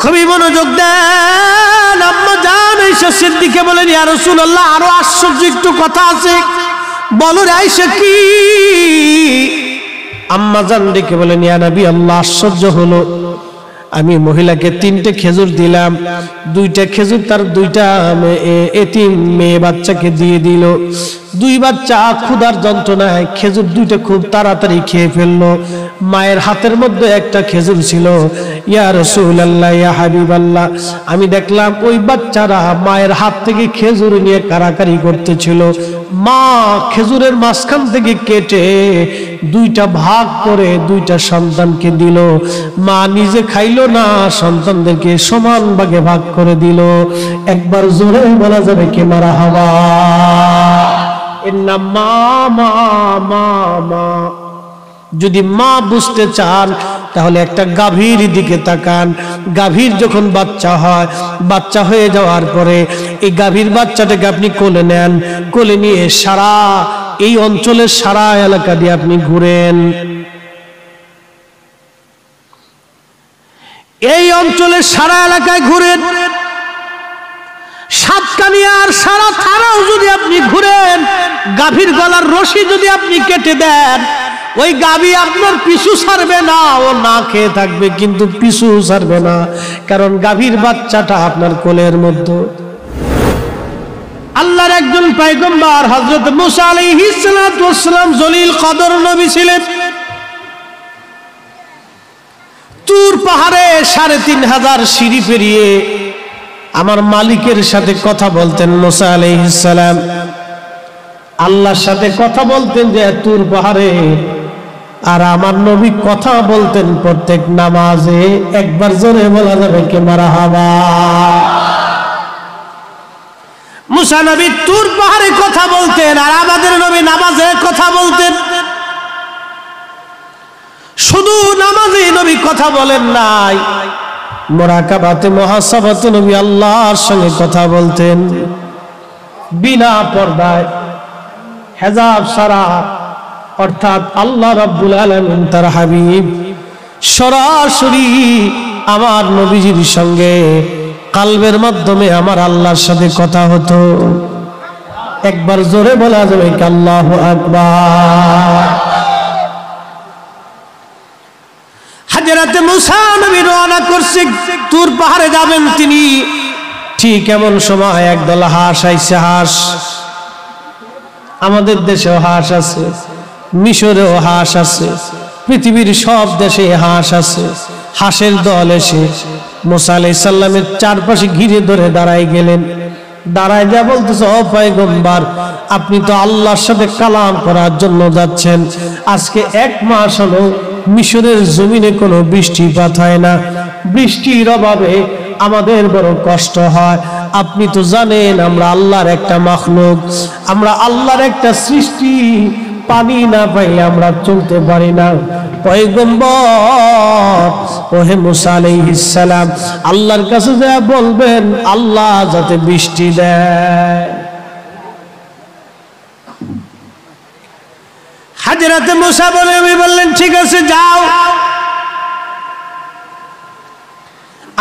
খুবই মনোযোগ দেন। আম্মা জান আয়েশা সিদ্দিকা বলেন, ইয়া রাসূলুল্লাহ, আরো আশ্চর্য একটু কথা আছে, বলো আয়েশা কি? আম্মা জান ডেকে বলেন, ইয়া নবী আল্লাহ, আশ্চর্য হলো আমি মহিলাকে 3টে খেজুর দিলাম, 2টা খেজুর তার 2টা এতিম মেয়ে বাচ্চাকে দিয়ে দিল। 2 বাচ্চা ক্ষুধার যন্ত্রণায় খেজুর 2টা খুব তাড়াতাড়ি খেয়ে ফেললো। মায়ের হাতের মধ্যে একটা খেজুর ছিল। ইয়া রাসূলুল্লাহ, ইয়া হাবিবাল্লাহ, আমি দেখলাম ওই বাচ্চারা মায়ের হাত থেকে খেজুর নিয়ে কারাকারি করতেছিল। মা খেজুরের মাঝখান থেকে কেটে 2টা ভাগ করে 2টা সন্তানকে দিল। মা নিজে খাইলো না, সন্তানদেরকে সমান ভাগে ভাগ করে দিল। একবার জোরে বলা যাবে কি মারহাবা? এর নাম মা মা মা মা। যদি মা বুঝতে চান তাহলে একটা গাভীর দিকে তাকান। গাভীর যখন বাচ্চা হয়, বাচ্চা হয়ে যাওয়ার পরে এই গাভীর বাচ্চাটাকে আপনি কোলে নেন, কোলে নিয়ে সারা এই অঞ্চলের সারা এলাকা দিয়ে আপনি ঘুরেন। এই অঞ্চলের সারা এলাকায় ঘুরেন, সাতকানিয়ার সারা থানাও যদি আপনি ঘুরেন, গাভীর গলার রশি যদি আপনি কেটে দেন, ওই গাভী আপনার পিছু ছাড়বে না। ও না খেয়ে থাকবে কিন্তু পিছু ছাড়বে না, কারণ গাভীর বাচ্চাটা আপনার কোলের মধ্যে। আল্লাহর একজন পয়গম্বর হযরত মুসা আলাইহিস সালাতু ওয়াস সালাম জলিল কদর নবী ছিলেন। তুর পাহাড়ে ৩৫০০ সিঁড়ি পেরিয়ে আমার মালিকের সাথে কথা বলতেন মুসা আলাইহিস সালাম। আল্লাহর সাথে কথা বলতেন যে তুর পাহাড়ে। আর আমার নবী কথা বলতেন প্রত্যেক নামাজে। একবার জোরে বলা যাবে কি মারহাবা? মুসা নবী তুর পাহাড়ে কথা বলতেন, আর আমাদের নবী নামাজে কথা বলতেন। শুধু নামাজে নবী কথা বলেন নাই, মুরাকাবাতে মুহাসাবাতে নবী আল্লাহর সঙ্গে কথা বলতেন বিনা পর্দায়, হেজাব ছাড়া। অর্থাৎ আল্লাহ রাব্বুল আলামিন তার হাবিব সরাসরি আমার নবীজির সঙ্গে কালবের মাধ্যমে আমার আল্লাহর সাথে কথা হতো। একবার জোরে বলা যাবে কি আল্লাহু আকবার? হযরত মুসা নবী রওনা করছে, তুর পাহাড়ে যাবেন তিনি। ঠিক এমন সময় একদল হাঁস আইছে। হাঁস, আমাদের দেশেও হাঁস আছে, মিশরেও হাঁস আছে, পৃথিবীর সব দেশে হাঁস আছে। হাঁসের দল এসে মুসা আলাইহিস সালামের চারপাশে ঘিরে ধরে দাঁড়ায় গেলেন। দাঁড়ায় যা বলতেছে, ও পয়গম্বর, আপনি তো আল্লাহর সাথে কালাম করার জন্য যাচ্ছেন। আজকে 1 মাস হলো মিশরের জমিনে কোনো বৃষ্টিপাত হয় না। বৃষ্টির অভাবে আমাদের বড় কষ্ট হয়। আপনি তো জানেন আমরা আল্লাহর একটা মাখলুক, আমরা আল্লাহর একটা সৃষ্টি। পানি না পাইলে আমরা চলতে পারি না। পয়গম্বর ওহে মুসা আলাইহিস সালাম, আল্লাহর কাছে যা বলবেন আল্লাহ যাতে বৃষ্টি দেয়। হযরত মুসা বললেন, ঠিক আছে যাও,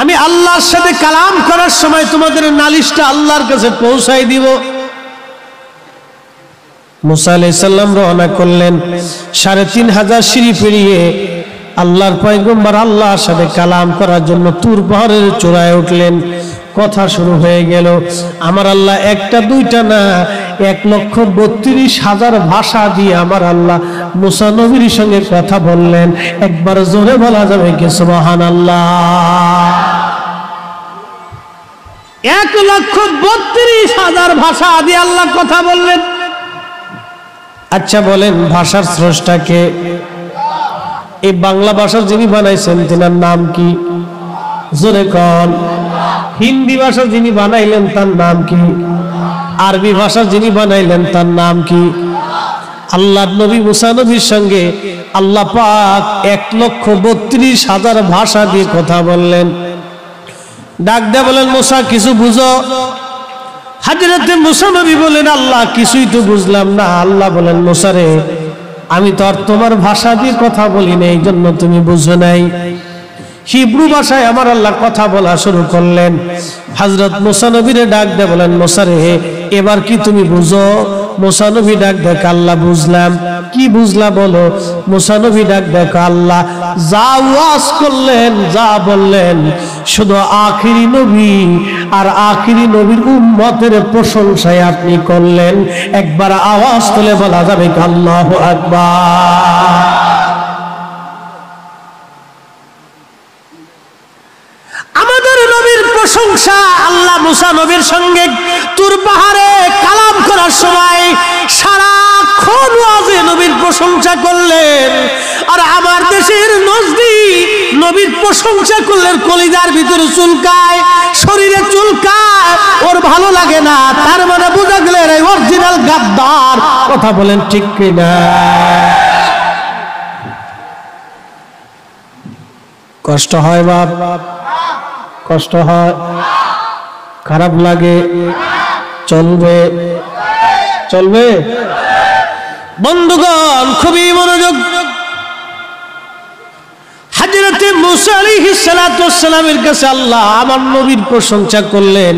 আমি আল্লাহর সাথে কালাম করার সময় তোমাদের নালিশটা আল্লাহর কাছে পৌঁছাই দিব। মুসা আলাইহিস সালাম রওনা করলেন। ৩৫০০ সিঁড়ি পেরিয়ে আল্লাহর পয়গম্বর আল্লাহর সাথে কালাম করার জন্য তুর পাহাড়ের চূড়ায় উঠলেন। কথা শুরু হয়ে গেল। আমার আল্লাহ একটা দুইটা না, ১,৩২,০০০ ভাষা দিয়ে আমার আল্লাহ মুসা নবীর সঙ্গে কথা বললেন। একবার জোরে বলা যাবে কি সুবহানাল্লাহ? ১,৩২,০০০ ভাষা দিয়ে আল্লাহ কথা বললেন। আচ্ছা বলেন, ভাষার স্রষ্টাকে? এই বাংলা ভাষা যিনি বানাইছেন তিনার নাম কি? জোরে কোন? হিন্দি ভাষা যিনি বানাইলেন তার নাম কি? আরবি ভাষা যিনি বানাইলেন তার নাম কি? আল্লাহর নবী মুসা নবীর সঙ্গে আল্লাহ পাক ১,৩২,০০০ ভাষা দিয়ে কথা বললেন। ডাক দিয়ে বলেন, মুসা কিছু বুঝো? হযরত মুসা নবী বলেন, আল্লাহ কিছুই তো বুঝলাম না। আল্লাহ বলেন, মুসা রে, আমি তো আর তোমার ভাষা দিয়ে কথা বলি না, এই জন্য তুমি বুঝো নাই। হিব্রু ভাষায় আমার আল্লাহ কথা বলা শুরু করলেন। হযরত মুসা নবীরে ডাক দিয়ে বলেন, মুসা রে, এবার কি তুমি বুঝো? মুসা নবী ডাক দেখ, আল্লাহ বুঝলাম। কি বুঝলা বলো? মুসা নবী ডাক দেখ, আল্লাহ যা ওয়াজ করলেন, যা বললেন, শুধু আখিরি নবী আর আখিরি নবীর উম্মতের প্রশংসায় আপনি করলেন। একবার আওয়াজ তুলে বলা যাবে আল্লাহু আকবার। আমাদের নবীর প্রশংসা আল্লাহ মুসা নবীর সঙ্গে তুর পাহাড়ে কালাম করার সময় সারাক্ষণ ওয়াজে নবীর প্রশংসা করলেন। আর আমার দেশের নজদি নবীর প্রশংসা করলেন, কলিজার ভিতরে চুলকায়, শরীরে চুলকায়, ওর ভালো লাগে না। তার মানে বোঝা গেলেন এই অরিজিনাল গাদ্দার। কথা বলেন ঠিক কিনা? কষ্ট হয় বাপ, কষ্ট হয়, খারাপ লাগে, চলবে চলবে। বন্ধুগণ খুবই মনোযোগ। হযরত মুসা আলাইহিস সালাতু ওয়াস সালামের কাছে আল্লাহ আমার নবীর প্রশংসা করলেন।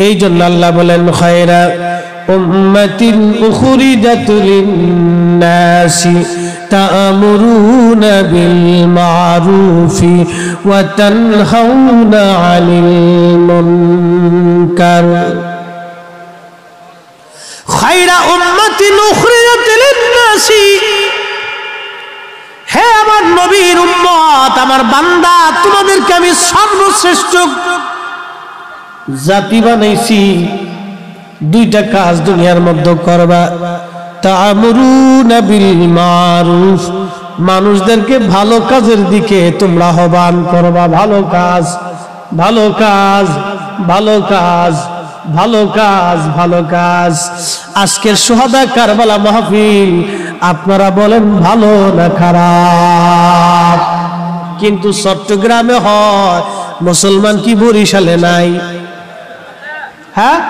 এই জন্য আল্লাহ বলেন, খায়রা উম্মাতিন উখরিজাত লিন-নাসি তা'মুরুনা বিল মা'রুফি ওয়া তানহাউনা 'আনিল মুনকার। খায়রা উম্মাতিন উখরিজাত লিন-নাসি, হে আমার নবীর উম্মত, আমার বান্দা, তোমাদেরকে আমি সর্বশ্রেষ্ঠ জাতি বানাইছি। দুইটা কাজ দুনিয়ার মধ্যে করবা। তা'মুরুনা বিল মা'রুফ, মানুষদেরকে ভালো কাজের দিকে তোমরা আহ্বান করবা। ভালো কাজ, ভালো কাজ, ভালো কাজ, ভালো কাজ, ভালো কাজ। আজকের শুহাদা কারবালা মাহফিল আপনারা বলেন ভালো না খারাপ? কিন্তু চট্টগ্রামে হয়, মুসলমান কি বরিশালে নাই? হ্যাঁ,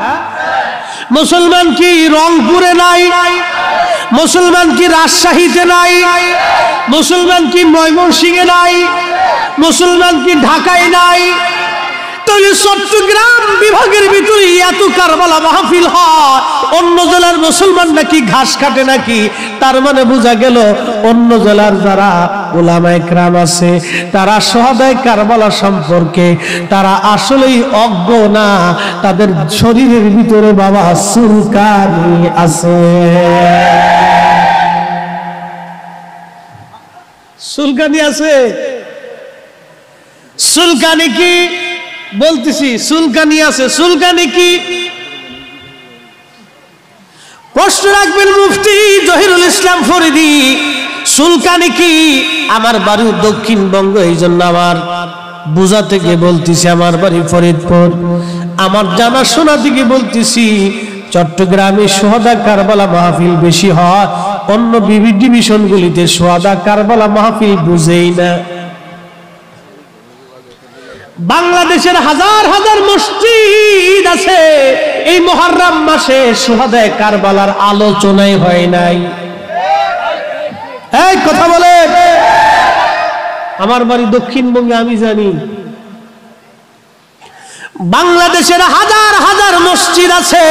মুসলমান কি রংপুরে নাই? মুসলমান কি রাজশাহীতে নাই? মুসলমান কি ময়মনসিংহে নাই? মুসলমান কি ঢাকায় নাই? তাহলে চট্টগ্রাম বিভাগের ভিতরে এত কারবালা মাহফিল হয়, অন্য জেলার মুসলমান নাকি ঘাস কাটে নাকি? তার মানে বোঝা গেল অন্য জেলার যারা উলামায়ে কেরাম আছে তারা শুহাদায়ে কারবালা সম্পর্কে তারা আসলেই অজ্ঞ না। তাদের শরীরের ভিতরে বাবা চুলকানি আছে। চুলকানি আছে। চুলকানি কি বলতেছি? চুলকানি আছে। চুলকানি কি? প্রশ্ন রাখবেন মুফতি জহিরুল ইসলাম ফরিদি। চুলকানি কি? আমার বাড়ি দক্ষিণবঙ্গ, এই জন্য আমার বুঝা থেকে বলতেছি, আমার বাড়ি ফরিদপুর। আমার জানাশোনা থেকে বলতেছি, চট্টগ্রামে শুহাদা কারবালা মাহফিল বেশি হয়, অন্য বিভিন্ন ডিভিশনগুলিতে শুহাদা কারবালা মাহফিল বুঝেই না। বাংলাদেশের হাজার হাজার মসজিদ আছে, এই মুহররম মাসে শুহাদায়ে কারবালার আলোচনাই হয় নাই। এই কথা বলে, আমার বাড়ি দক্ষিণবঙ্গে, আমি জানি। বাংলাদেশের হাজার হাজার মসজিদ আছে,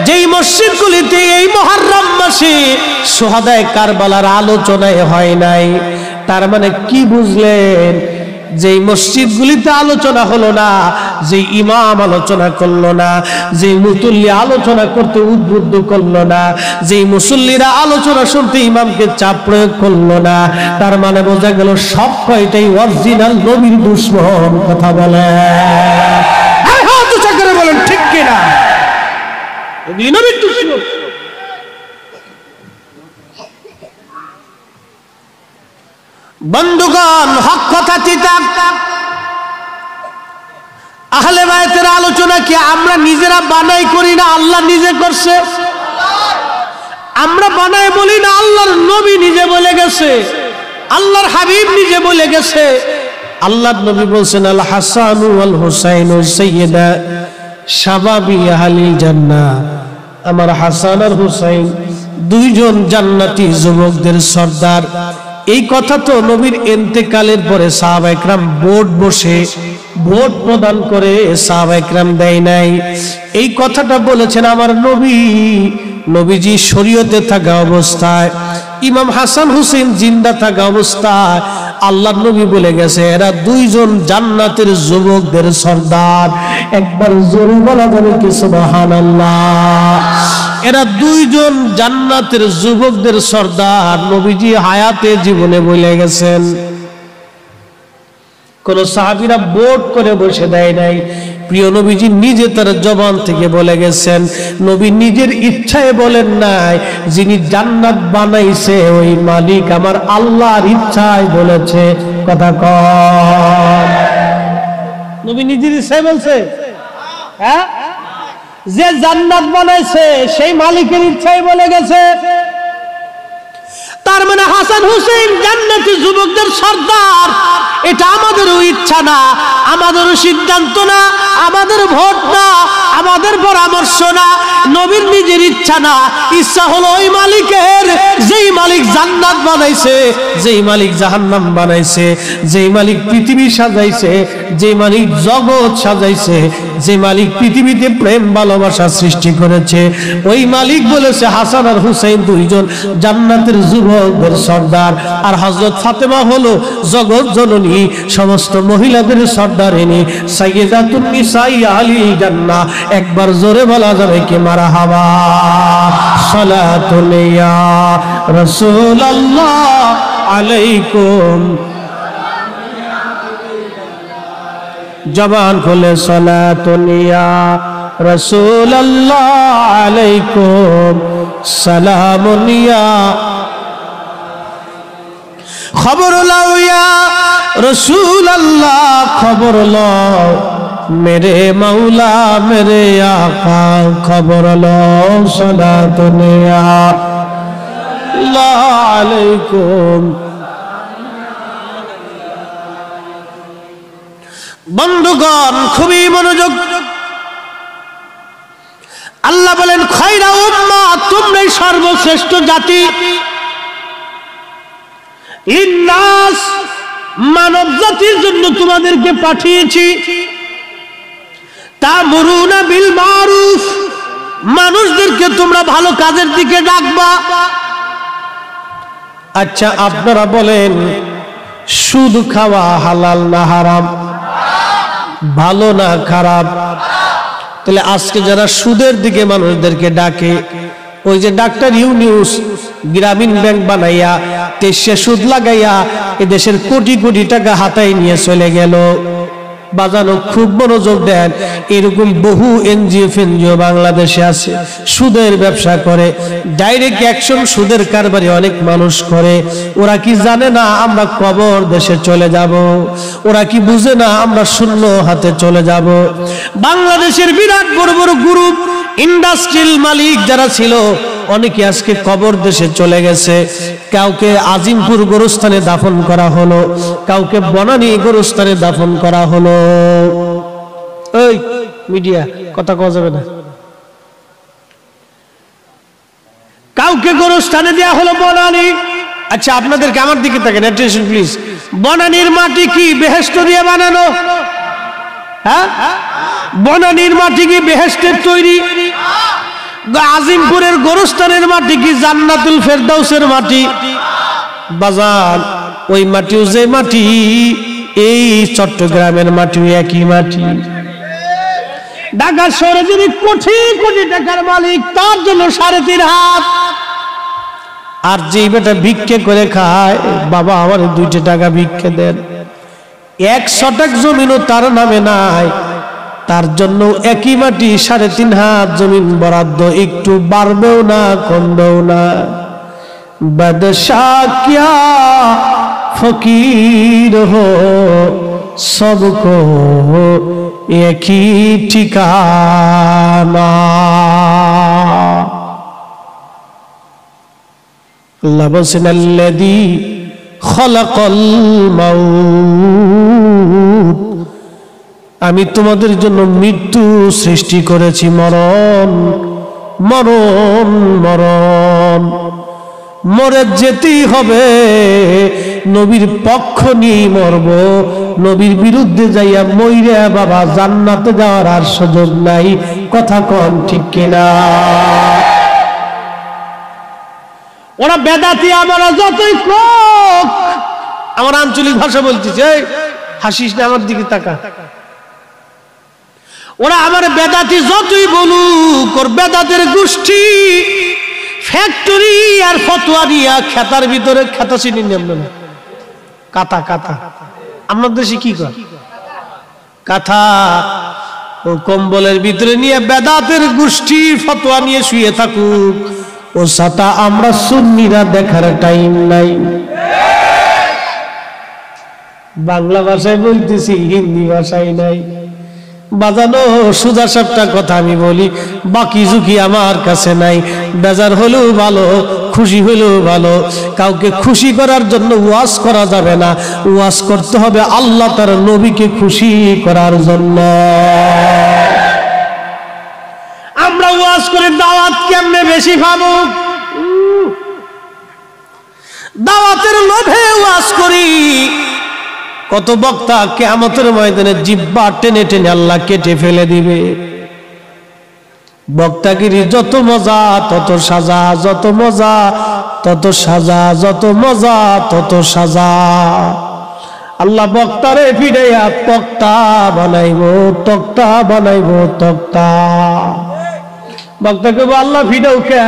যেই মসজিদগুলিতে এই মুহররম মাসে শুহাদায়ে কারবালার আলোচনাই হয় নাই। তার মানে কি বুঝলেন? যেই মসজিদগুলিতে আলোচনা হলো না, যে ইমাম আলোচনা করলো না, যে মুসল্লি আলোচনা করতে উদ্বুদ্ধ করলো না, যে মুসল্লিরা আলোচনা শুনতে ইমামকে চাপ প্রয়োগ করলো না, তার মানে বোঝা গেল সব কয়টাই অরিজিনাল নবীর দুশমন। কথা বলে বলেন ঠিক কিনা? নবীর দুশমন। বন্ধুগণ, হক কথা চিন্তা। আহলে বায়তের আলোচনা কি আমরা নিজেরা বানাই করি না? আল্লাহ নিজে করছে। আমরা বানাই বলি না, আল্লাহর নবী নিজে বলে গেছে, আল্লাহর হাবিব নিজে বলে গেছে। আল্লাহর নবী বলছেন, আল হাসান ওয়াল হুসাইন সাইয়্যিদা শাবাবি আহলিল জান্নাহ। আমার হাসান আর হুসাইন দুইজন জান্নাতি যুবকদের সর্দার। এই কথা তো নবীর ইন্তেকালের পরে সাহাবায়ে কেরাম ভোট বসে ভোট প্রদান করে সাহাবায়ে কেরাম দেয় নাই। এই কথাটা বলেছেন আমার নবী, নবীজি শরীয়তে থাকা অবস্থায়, ইমাম হাসান হুসেন জিন্দা থাকা অবস্থায় আল্লাহর নবী বলে গেছে এরা দুইজন জান্নাতের যুবকদের সর্দার। একবার জোরে বলা যাবে কি সুবহানাল্লাহ। এরা দুইজন জান্নাতের যুবকদের সর্দার নবীজি হায়াতে জীবনে বলে গেছেন। কোন সাহাবীরা ভোট করে বসে দেয় নাই, প্রিয় নবীজি নিজে তার জবান থেকে বলে গেছেন। নবী নিজের ইচ্ছায় বলেন নাই, যিনি জান্নাত বানাইছে ওই মালিক আমার আল্লাহর ইচ্ছায় বলেছে। কথা কম, নবী নিজের ইচ্ছায় বলছে? হ্যাঁ, যে জান্নাত বানাইছে সেই মালিকের ইচ্ছায় বলে গেছে। তার মানে হাসান হুসেন জান্নাতি যুবকদের সর্দার, এটা আমাদেরও ইচ্ছা না, আমাদেরও সিদ্ধান্ত না, আমাদের ভোট না, আমাদের পরামর্শ না, নবীর নিজের ইচ্ছা না। ইচ্ছা হলো ওই মালিকের, যেই মালিক জান্নাত বানাইছে, যেই মালিক জাহান্নাম বানাইছে, যেই মালিক পৃথিবী সাজাইছে, যেই মালিক জগৎ সাজাইছে, যে মালিক পৃথিবীতে প্রেম ভালোবাসা সৃষ্টি করেছে, ওই মালিক বলেছে হাসান আর হুসাইন দুইজন জান্নাতের যুবকদের সর্দার। আর হযরত ফাতেমা হলো জগৎ জননী, সমস্ত মহিলাদের সর্দারিনী, সাইয়্যিদাতুন নিসাই আহলিল জান্নাহ। একবার জোরে বলা যাবে কি মারহাবা। সালাতুন ইয়া রাসূলুল্লাহ আলাইকুম, জবান খুলে সালাতুন ইয়া রাসূলুল্লাহ আলাইকুম সালামুন ইয়া, খবর লও ইয়া রাসূলুল্লাহ, খবর লও মেরে মৌলা মেরে আকা, খবর লও সালাতুন ইয়া আল্লাহ আলাইকুম। বন্ধুগণ খুবই মনোযোগ, আল্লাহ বলেন খায়রা উম্মাহ, তোমরাই সর্বশ্রেষ্ঠ জাতি, লিন্নাস, মানব জাতির জন্য তোমাদেরকে পাঠিয়েছি, তা'মুরুনা বিল মারুফ, মানুষদেরকে তোমরা ভালো কাজের দিকে ডাকবা। আচ্ছা আপনারা বলেন সুদ খাওয়া হালাল না হারাম, ভালো না খারাপ? তাহলে আজকে যারা সুদের দিকে মানুষদেরকে ডাকে, ওই যে ডাক্তার ইউনিউস গ্রামীণ ব্যাংক বানাইয়া দেশে সুদ লাগাইয়া এদেশের কোটি কোটি টাকা হাতায় নিয়ে চলে গেল, বাজানো খুব মনোযোগ দেন। এরকম বহু এনজিও বাংলাদেশে আছে, সুদের ব্যবসা করে, ডাইরেক্ট অ্যাকশন সুদের কারবারি অনেক মানুষ করে। ওরা কি জানে না আমরা কবর দেশে চলে যাব? ওরা কি বুঝে না আমরা শূন্য হাতে চলে যাব? বাংলাদেশের বিরাট বড় বড় গ্রুপ ইন্ডাস্ট্রিয়াল মালিক যারা ছিল অনেকে আজকে কবর দেশে চলে গেছে। কাউকে আজিমপুর গোরস্থানে দাফন করা হলো, কাউকে বনানী গোরস্থানে দাফন করা হলো। এই মিডিয়া কথা কওয়া যাবে না। কাউকে গোরস্থানে দেয়া হলো বনানী। আচ্ছা আপনাদেরকে আমার দিকে তাকান, অ্যাটেনশন প্লিজ। বনানীর মাটি কি বেহেশত দিয়ে বানানো? হ্যাঁ, বনানীর মাটি কি বেহেশতের তৈরি? আজিমপুরের গোরস্থানের মাটি কি জান্নাতুল ফেরদাউসের মাটি? বাজার ওই মাটিও যে মাটি, এই চট্টগ্রামের মাটিও একই মাটি। ঢাকা শহরে যদি কোটি কোটি টাকার মালিক, তার জন্য 3.5 হাত। আর যে বেটা ভিক্ষে করে খায়, বাবা আমার 2 টাকা ভিক্ষে দেন, 1 শতক জমিনও তার নামে নাই, তার জন্য একই মাটি 3.5 হাত জমিন বরাদ্দ, একটু বাড়বেও না কমবেও না। বাদশাহ কিয়া ফকির হো সবকো একই ঠিকানা। আল্লাহ বলেন আল্লাযী খলাকাল মাউত, আমি তোমাদের জন্য মৃত্যু সৃষ্টি করেছি, মরণ মরণ মরণ। মরে যেতেই হবে, নবীর পক্ষ নিয়ে মরব, নবীর বিরুদ্ধে যাইয়া মইরা বাবা জান্নাতে যাওয়ার আর সুযোগ নাই। কথা কম ঠিক কিনা? ওরা বেদাতি, আমরা যতই কোক, আমার আঞ্চলিক ভাষা বলতেছে, হাসিস না, আমার দিকে তাকা। ওরা আমার বেদাতি যতই বলুক, ওর বেদাতের গোষ্ঠী ফ্যাক্টরি আর ফতোয়া দিয়া খেতার ভিতরে খেতা চিনি নেমন না, কাতা কাতা। আপনার দেশে কি কর? কাঁথা ও কম্বলের ভিতরে নিয়ে বেদাতের গোষ্ঠী ফতোয়া নিয়ে শুয়ে থাকুক, ও সাতা আমরা সুন্নিরা দেখার টাইম নাই। বাংলা ভাষায় বলতেছি, হিন্দি ভাষায় নাই। বাজানো সুজা সাপটা কথা আমি বলি, বাকি ঝুঁকি আমার কাছে নাই। বেজার হলেও ভালো, খুশি হলেও ভালো। কাউকে খুশি করার জন্য ওয়াজ করা যাবে না, ওয়াজ করতে হবে আল্লাহ তার নবীকে খুশি করার জন্য। আমরা ওয়াজ করে দাওয়াত কেমনে বেশি পাবো? দাওয়াতের লোভে ওয়াজ করি। কত বক্তা কিয়ামতের ময়দানে জিহ্বা টেনে টেনে আল্লাহ কেটে ফেলে দিবে। বক্তাগিরি যত মজা তত সাজা, যত মজা তত সাজা, যত মজা তত সাজা। আল্লাহ বক্তারে ফিরাইয়া তক্তা বানাইবো, তক্তা বানাইবো, তক্তা। বক্তাকে আল্লাহ ফিরাও কে?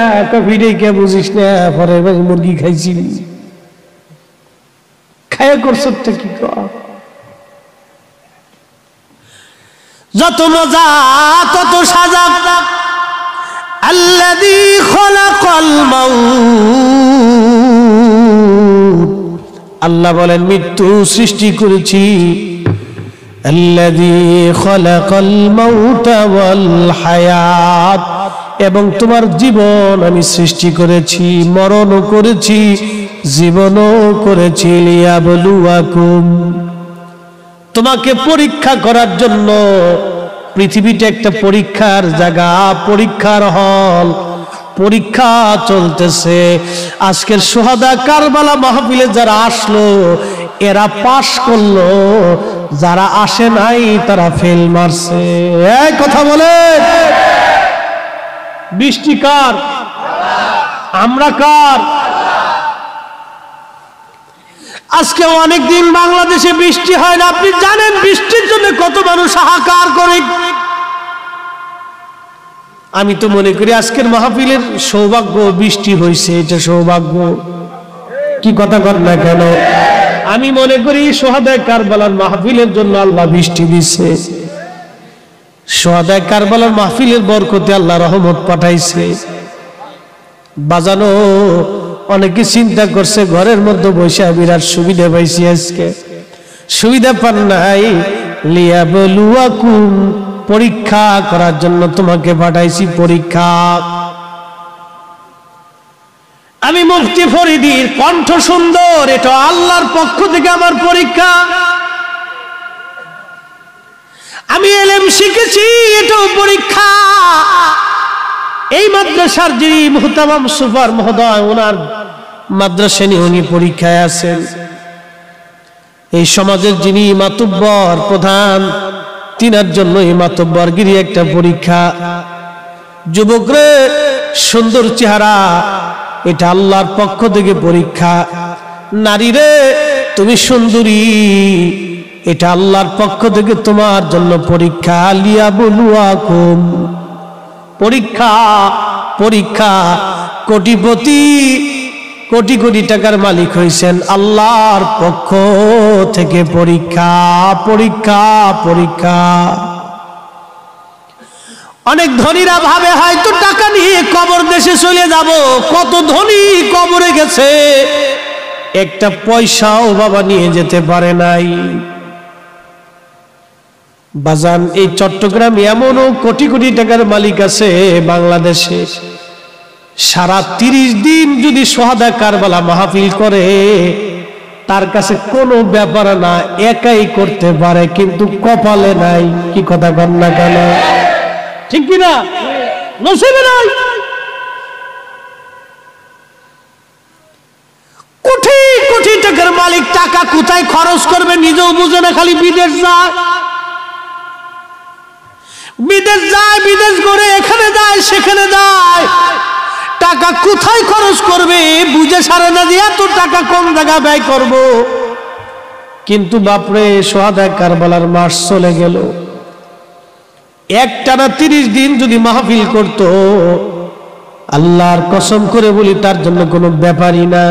ফিরে কে বুঝিস না, পরে মুরগি খাইছিলি, খায়া করছো কি? যত মজা তত সাজা। আল্লাযী খালাকাল মাউত, আল্লাহ বলেন মৃত্যু সৃষ্টি করেছি। আল্লাযী খালাকাল মাউতা ওয়াল হায়াত, এবং তোমার জীবন আমি সৃষ্টি করেছি, মরণও করেছি, জীবনও করেছি। লিয়াবলুয়াকুম, তোমাকে পরীক্ষা করার জন্য। পৃথিবীটা একটা পরীক্ষার জায়গা, পরীক্ষার হল, পরীক্ষা চলতেছে। আজকের শুহাদা কারবালা মাহফিলে যারা আসলো এরা পাশ করলো, যারা আসে নাই তারা ফেল মারছে। এই কথা বলে, বৃষ্টি কার? আমরা কার? আজকে অনেকদিন বাংলাদেশে বৃষ্টি হয় না। আপনি জানেন বৃষ্টির জন্য কত মানুষ হাহাকার করে। আমি তো মনে করি আজকের মাহফিলের সৌভাগ্য বৃষ্টি হয়েছে, এটা সৌভাগ্য। কি কথা কর না কেন? আমি মনে করি শুহাদায়ে কারবালার মাহফিলের জন্য আল্লাহ বৃষ্টি দিচ্ছে। শুহাদায়ে কারবালার মাহফিলের বরকতে আল্লাহ রহমত পাঠাইছে। বাজানো অনেকে চিন্তা করছে ঘরের মধ্যে বসে বিরাট সুবিধা পাইছি, আজকে সুবিধা পান নাই। লিয়াবলুয়াকুম, পরীক্ষা করার জন্য তোমাকে পাঠাইছি, পরীক্ষা। আমি মুফতি ফরিদির কণ্ঠ সুন্দর, এটা আল্লাহর পক্ষ থেকে আমার পরীক্ষা। আমি ইলম শিখেছি, এটাও পরীক্ষা। এই মাদ্রাসার যিনি মুহতারাম সুপার মহোদয়, ওনার মাদ্রাসা নিয়ে উনি পরীক্ষায় আছেন। এই সমাজের যিনি মাতব্বর প্রধান, তিনার জন্য এই মাতব্বরগিরি একটা পরীক্ষা। যুবকরে সুন্দর চেহারা, এটা আল্লাহর পক্ষ থেকে পরীক্ষা। নারী রে তুমি সুন্দরী, এটা আল্লাহর পক্ষ থেকে তোমার জন্য পরীক্ষা। লিয়াবলুয়াকুম, পরীক্ষা পরীক্ষা। কোটিপতি, কোটি কোটি টাকার মালিক হয়েছেন, আল্লাহর পক্ষ থেকে পরীক্ষা, পরীক্ষা, পরীক্ষা। অনেক ধনীরা ভাবে হয়তো টাকা নিয়ে কবর দেশে চলে যাব। কত ধনী কবরে গেছে, একটা পয়সাও বাবা নিয়ে যেতে পারে নাই। বাজান, এই চট্টগ্রামে এমনও কোটি কোটি টাকার মালিক আছে বাংলাদেশে, সারা 30 দিন যদি শুহাদা কারবালা মাহফিল করে, তার কাছে কোনো ব্যাপার না, একাই করতে পারে, কিন্তু কপালে নাই। কি কথা বল না কেন? ঠিক কিনা? নসিবে নাই। মালিক টাকা কোথায় খরচ করবে নিজেও বুঝে না, খালি বিদেশ যায়, বিদেশ যায়, বিদেশ করে এখানে যায় সেখানে যায়, টাকা কোথায় খরচ করবে বুঝে সারে না, দিয়ে এত টাকা কোন জায়গায় ব্যয় করব। কিন্তু বাপরে সোহাদা কারবালার মাস চলে গেল, একটানা 30 দিন যদি মাহফিল করত, আল্লাহর কসম করে বলি তার জন্য কোনো ব্যাপারই না।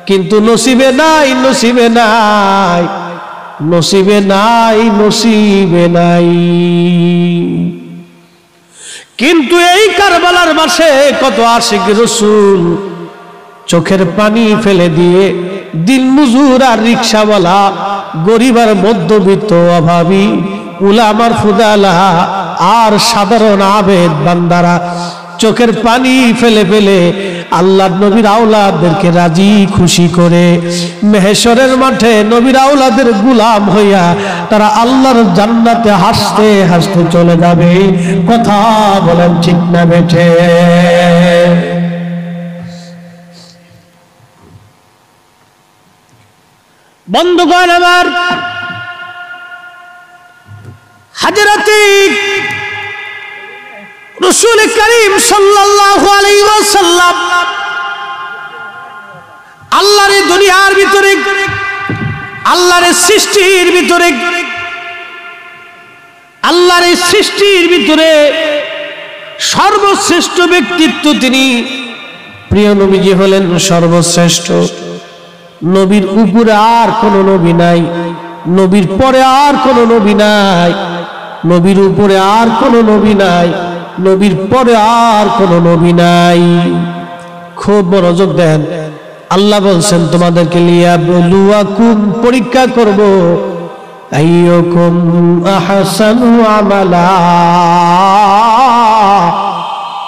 কিন্তু নসিবে নাই, নসিবে নাই, নসিবে নাই, নসিবে নাই। কিন্তু এই কারবালার মাসে কত আশিক রাসূল চোখের পানি ফেলে দিয়ে দিন মজুর আর রিকশাওয়ালা, গরিব আর মধ্যবিত্ত, অভাবী, উলামার ফুদালা আর সাধারণ আবেদ বান্দারা চোখের পানি ফেলে ফেলে আল্লাহর নবীর আওলাদদেরকে রাজি খুশি করে মেহেশরের মাঠে নবীর আওলাদের গোলাম হইয়া তারা আল্লাহর জান্নাতে হাসতে হাসতে চলে যাবে। কথা বলেন ঠিক না বেঠে? বন্ধুগণ আমার, হযরতে রাসূল করিম সাল্লাল্লাহু আলাইহি ওয়াসাল্লাম আল্লাহর দুনিয়ার ভিতরে, আল্লাহর সৃষ্টির ভিতরে, আল্লাহর সৃষ্টির ভিতরে সর্বশ্রেষ্ঠ ব্যক্তিত্ব তিনি। প্রিয় নবীজি হলেন সর্বশ্রেষ্ঠ। নবীর উপরে আর কোন নবী নাই, নবীর পরে আর কোন নবী নাই, নবীর উপরে আর কোন নবী নাই, নবীর পরে আর কোন নবী নাই। খুব মনোযোগ দেন। আল্লাহ বলছেন তোমাদেরকে লিয়াবলুয়াকুম, পরীক্ষা করব, আইয়ুকুম আহসানু আমালা,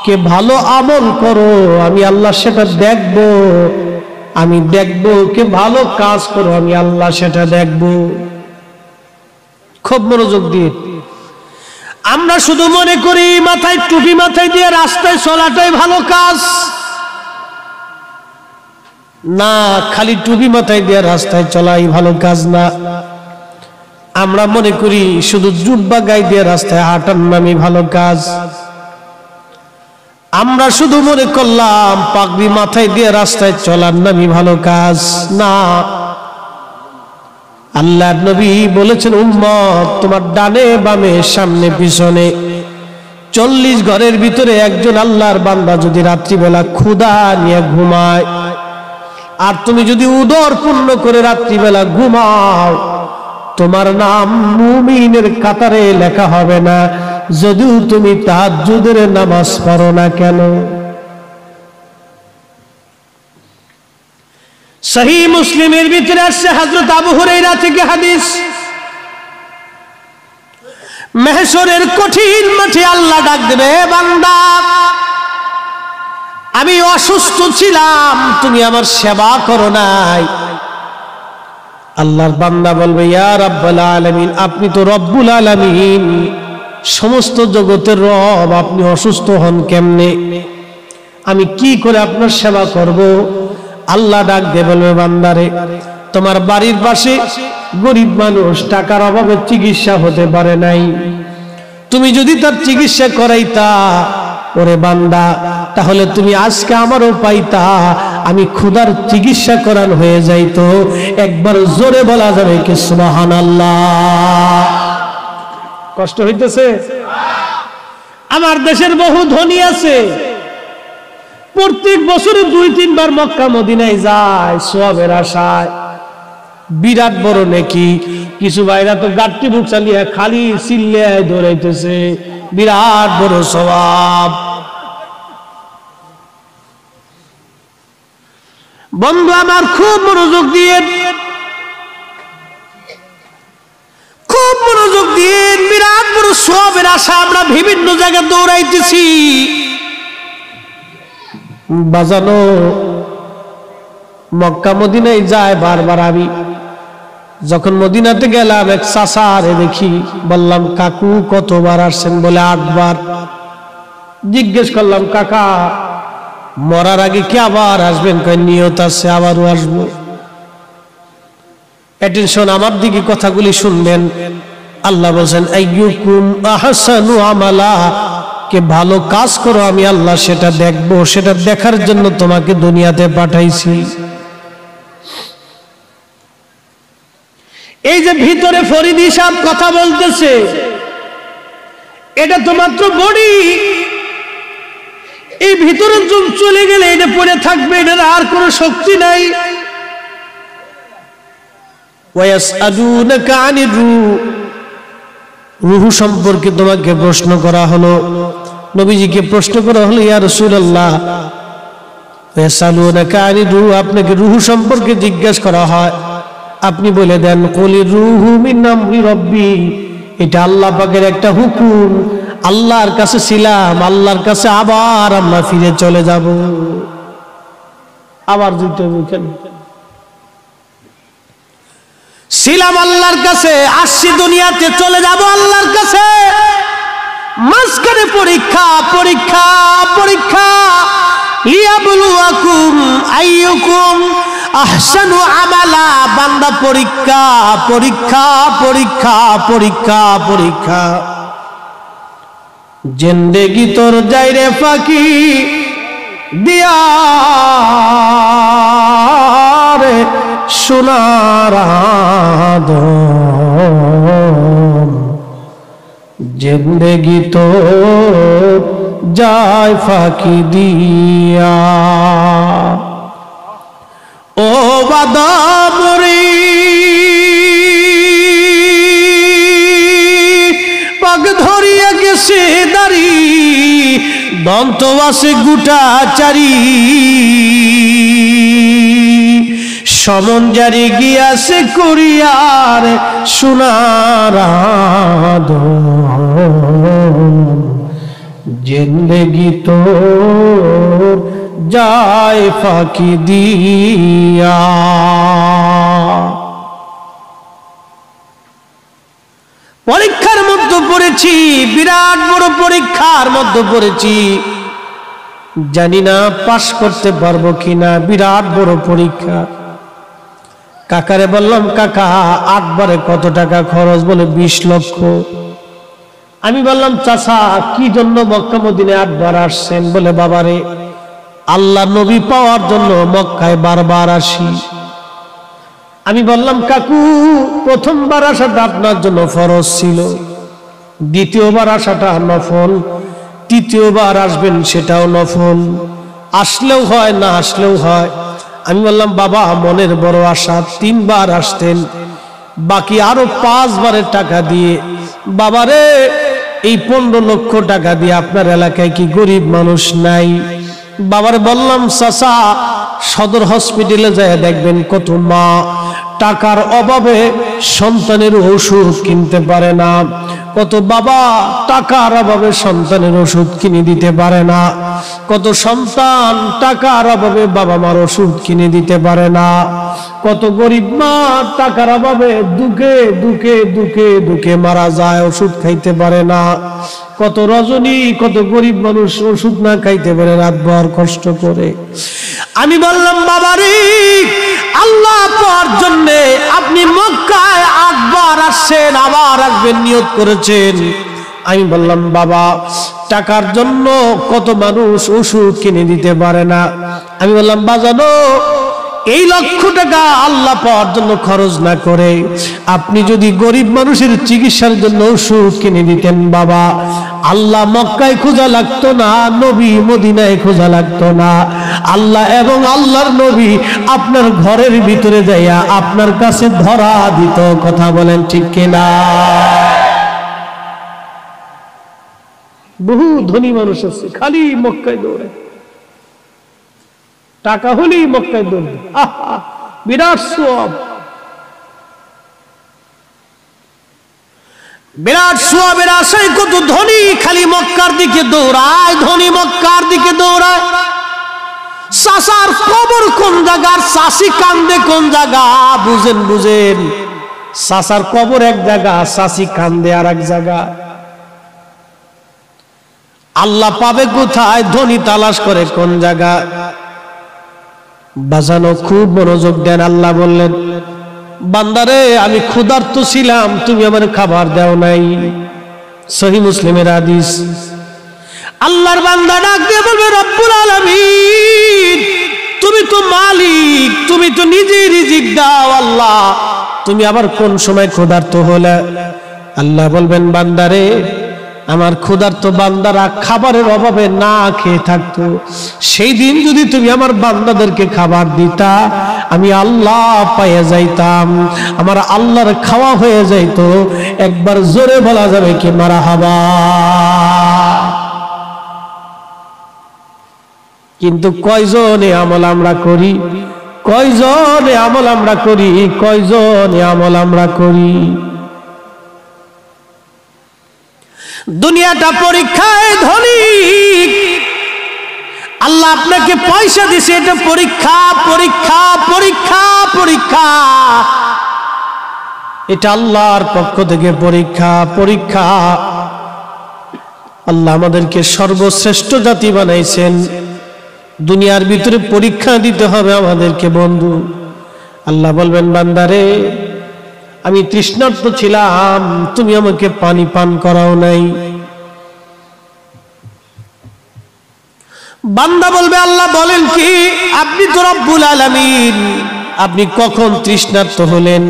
কে ভালো আমল করো আমি আল্লাহ সেটা দেখব, আমি দেখব। কে ভালো কাজ করো আমি আল্লাহ সেটা দেখব। খুব মনোযোগ দিয়ে। আমরা শুধু মনে করি মাথায় টুপি মাথায় দিয়ে রাস্তায় চলাটাই ভালো কাজ। না, খালি টুপি মাথায় দিয়ে রাস্তায় চলাই ভালো কাজ না। আমরা মনে করি শুধু জুব্বা গায়ে দিয়ে রাস্তায় হাঁটার নামই ভালো কাজ। আমরা শুধু মনে করলাম পাগড়ি মাথায় দিয়ে রাস্তায় চলার নামই ভালো কাজ। না, আল্লাহর নবী বলেছেন উম্মত তোমার ডানে বামে সামনে পিছনে 40 ঘরের ভিতরে একজন আল্লাহর বান্দা যদি রাত্রিবেলা ক্ষুধা নিয়ে ঘুমায়, আর তুমি যদি উদর পূর্ণ করে রাত্রিবেলা ঘুমাও, তোমার নাম মুমিনের কাতারে লেখা হবে না, যদিও তুমি তাহাজ্জুদের নামাজ পড়ো না কেন। সহিহ মুসলিমের ভিতরে আসছে হযরত আবু হুরায়রা থেকে হাদিস, মাহশরের কঠিন মাঠে আল্লাহ ডাক দেবে, বান্দা আমি অসুস্থ ছিলাম, তুমি আমার সেবা করো নাই। আল্লাহর বান্দা বলবে ইয়া রাব্বুল আলামিন, আপনি তো রব্বুল আলামিন, সমস্ত জগতের রব, আপনি অসুস্থ হন কেমনে? আমি কি করে আপনার সেবা করব? আল্লাহ ডাক দিয়ে বলবে বান্দারে, তোমার বাড়ির পাশে গরিব মানুষ টাকার অভাবে চিকিৎসা হতে পারে নাই, তুমি যদি তার চিকিৎসা করাইতা ওরে বান্দা, তাহলে তুমি আজকে আমারও পাইতা, আমি ক্ষুধার চিকিৎসা করান হয়ে যাইতো। একবার জোরে বলা যাবে কি সুবহানাল্লাহ? কষ্ট হইতেছে? আমার দেশের বহু ধনী আছে, প্রত্যেক বছরে 2-3 বার মক্কা মদিনায় যায় সওয়াবের আশায়, বিরাট বড় নেকি। কিছু ভাইরা তো গাট্টি বুক চালিয়ে খালি চিল্লায় দৌড়াইতেছে, বিরাট বড় সওয়াব। বন্ধু আমার, খুব মনোযোগ দিয়ে, খুব মনোযোগ দিয়ে, বিরাট বড় সওয়াবের আশা আমরা বিভিন্ন জায়গায় দৌড়াইতেছি। বাজানো মক্কা মদিনায় যায় বারবার। আমি যখন মদিনাতে গেলাম এক চাচারে দেখি, বললাম কাকু কতবার আসছেন? বলে 8 বার। জিজ্ঞেস করলাম কাকা মরার আগে কি আবার আসবেন? কয় নিয়ত আছে আবারও আসবো। অ্যাটেনশন, আমার দিকে কথাগুলি শুনবেন। আল্লাহ বলেন আইয়ুকুম আহসানু আমালা, কে ভালো কাজ করো আমি আল্লাহ সেটা দেখবো, সেটা দেখার জন্য তোমাকে দুনিয়াতে পাঠাইছি। এই যে ভিতরে ফরিদি সাহেব কথা বলতেছে, এটা তো মাত্র বডি, এই ভিতরে চলে গেলে এটা পড়ে থাকবে, এটার আর কোনো শক্তি নাই। ওয়াসআলুনাকা আনির রূহ, রূহ সম্পর্কে তোমাকে প্রশ্ন করা হলো, নবীজিকে প্রশ্ন করা হলো, ইয়া রাসূলুল্লাহ ওয়াসআলুনাকা আনির রূহ, আপনাকে রূহ সম্পর্কে জিজ্ঞাসা করা হয়, আপনি বলে দেন কুলির রূহু মিন আমরি রাব্বি, এটা আল্লাহ পাকের একটা হুকুম, আল্লাহর কাছে ছিলাম, আল্লাহর কাছে আবার আমরা ফিরে চলে যাব। আবার যেতে হবে, ছিলাম আল্লাহর কাছে, আসছি দুনিয়াতে, চলে যাব আল্লাহর কাছে। মাঝখানে পরীক্ষা পরীক্ষা পরীক্ষা, লিয়াবলুয়াকুম আইয়ুকুম আহসানু আমালা, বান্দা পরীক্ষা পরীক্ষা পরীক্ষা পরীক্ষা পরীক্ষা। জিন্দেগি তোর যাইরে ফাঁকি দিয়া রে সোনার আদম, জিন্দেগি তোর যায় ফাঁকি দিয়া। ও বাদামরি পাগ ধরিয়া গেছে দাড়ি, দন্ত আছে গুটা চারি, সমন জারি গিয়াছে করিয়ার সোনার আদম, জিন্দেগি তোর যায় ফাঁকি দিয়া। পরীক্ষার মধ্যে পড়েছি, বিরাট বড় পরীক্ষার মধ্যে পড়েছি, জানি না পাশ করতে পারবো কিনা, বিরাট বড় পরীক্ষা। কাকারে বললাম, কাকা 8 বারে কত টাকা খরচ? বলে 20 লক্ষ। আমি বললাম, চাচা কি জন্য মক্কা মদিনায় 8 বার আসছেন? বলে বাবারে আল্লাহ নবী পাওয়ার জন্য মক্কায় বারবার আসি। আমি বললাম, কাকু প্রথমবার আসাটা আপনার জন্য ফরজ ছিল, দ্বিতীয়বার আসাটা নফল, তৃতীয়বার আসবেন সেটাও নফল, আসলেও হয় না আসলেও হয়। আমি বললাম, বাবা মনের বড় আশা, 3 বার আসতেন, বাকি আরো 5 বারের টাকা দিয়ে। বাবারে এই 15 লক্ষ টাকা দিয়ে আপনার এলাকায় কি গরিব মানুষ নাই? বাবার বললাম, চাচা সদর হসপিটালে যায় দেখবেন কত মা টাকার অভাবে সন্তানের ওষুধ কিনতে পারে না, কত বাবা টাকার অভাবে সন্তানের ওষুধ কিনে দিতে পারে না, কত সন্তান টাকার অভাবে বাবা মার ওষুধ কিনে দিতে পারে না, কত গরিব মা টাকার অভাবে দুঃখে দুঃখে দুঃখে দুঃখে মারা যায়, ওষুধ খাইতে পারে না, কত রজনী কত গরিব মানুষ ওষুধ না খাইতে পারে রাতভর কষ্ট করে। আমি বললাম, বাবারে আল্লাহ পাওয়ার জন্য আপনি মক্কায় 8 বার আসছেন, আবার আসবেন নিয়ত করেছেন। আমি বললাম, বাবা টাকার জন্য কত মানুষ ওষুধ কিনে দিতে পারে না। আমি বললাম, বাজানো এই লক্ষ টাকা আল্লাহ পাওয়ার জন্য খরচ না করে আপনি যদি গরিব মানুষের চিকিৎসার জন্য ওষুধ কিনে দিতেন, বাবা আল্লাহ মক্কায় খোঁজা লাগতো না, নবী মদিনায় খোঁজা লাগতো না, আল্লাহ এবং আল্লাহর নবী আপনার ঘরের ভিতরে যাইয়া আপনার কাছে ধরা দিত। কথা বলেন ঠিক কিনা? বহু ধনী মানুষ আছে খালি মক্কায় দৌড়ায়, টাকা হলেই মক্কায় দৌড়বে, বিরাট সওয়াব, বিরাট সওয়াবের আশায় কত ধনী খালি মক্কার দিকে দৌড়ায়, ধনী মক্কার দিকে দৌড়ায়। চাচার কবর কোন জায়গার, চাচি কান্দে কোন জায়গা, বুঝেন বুঝেন, চাচার কবর এক জায়গা, চাচি কান্দে আর এক জায়গা। আল্লাহ পাবে কোথায়, ধনী তালাশ করে কোন জায়গা। বাজানো খুব মনোযোগ দেন। আল্লাহ বললেন, বান্দারে আমি ক্ষুধার্ত ছিলাম, তুমি আমার খাবার দাও নাই। সহিহ মুসলিমের হাদিস। আল্লাহর বান্দা ডাক দিয়ে বলবে, রব্বুল আলামিন, তুমি তো মালিক, তুমি তো নিজেই রিজিক দাও, আল্লাহ তুমি আবার কোন সময় ক্ষুধার্ত হলে? আল্লাহ বলবেন, বান্দারে আমার ক্ষুধার্ত বান্দারা খাবারের অভাবে না খেয়ে থাকতো, সেই দিন যদি তুমি আমার বান্দাদেরকে খাবার দিতা, আমি আল্লাহ পাইয়া যাইতাম, আমার আল্লাহর খাওয়া হয়ে যাইতো। একবার জোরে বলা যাবে কি মারহাবা? কিন্তু কয়জনে আমল আমরা করি, কয়জনে আমল আমরা করি, কয়জনে আমল আমরা করি? দুনিয়াটা পরীক্ষায় ধনী, আল্লাহ আপনাকে পয়সা দিছে, এটা পরীক্ষা, পরীক্ষা, পরীক্ষা, পরীক্ষা। এটা আল্লাহর পক্ষ থেকে পরীক্ষা, পরীক্ষা। আল্লাহ আমাদেরকে সর্বশ্রেষ্ঠ জাতি বানাইছেন, দুনিয়ার ভিতরে পরীক্ষা দিতে হবে আমাদেরকে বন্ধু। আল্লাহ বলবেন, বান্দারে আমি তৃষ্ণার্ত ছিলাম, তুমি আমাকে পানি পান করাও নাই। বান্দা বলবে, আল্লাহ বলেন কি, আপনি তো রব্বুল আলামিন, আপনি কখন তৃষ্ণার্ত হলেন?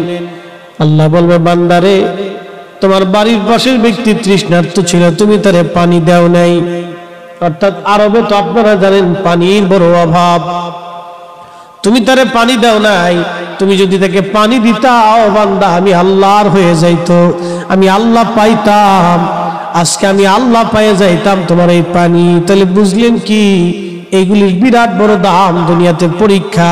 আল্লাহ বলবে, বান্দারে তোমার বাড়ির পাশের ব্যক্তি তৃষ্ণার্ত ছিল, তুমি তারে পানি দাও নাই। অর্থাৎ আরবে তো আপনারা জানেন পানির বড় অভাব, তুমি তারে পানি দাও নাই। তুমি যদি তাকে পানি দিতাও বান্দা, আমি আল্লাহর হয়ে যাইতো, আমি আল্লাহ পাইতাম, আজকে আমি আল্লাহ পাইয়ে যাইতাম তোমার এই পানি। তাহলে বুঝলেন কি, এইগুলির বিরাট বড় দাম। দুনিয়াতে পরীক্ষা,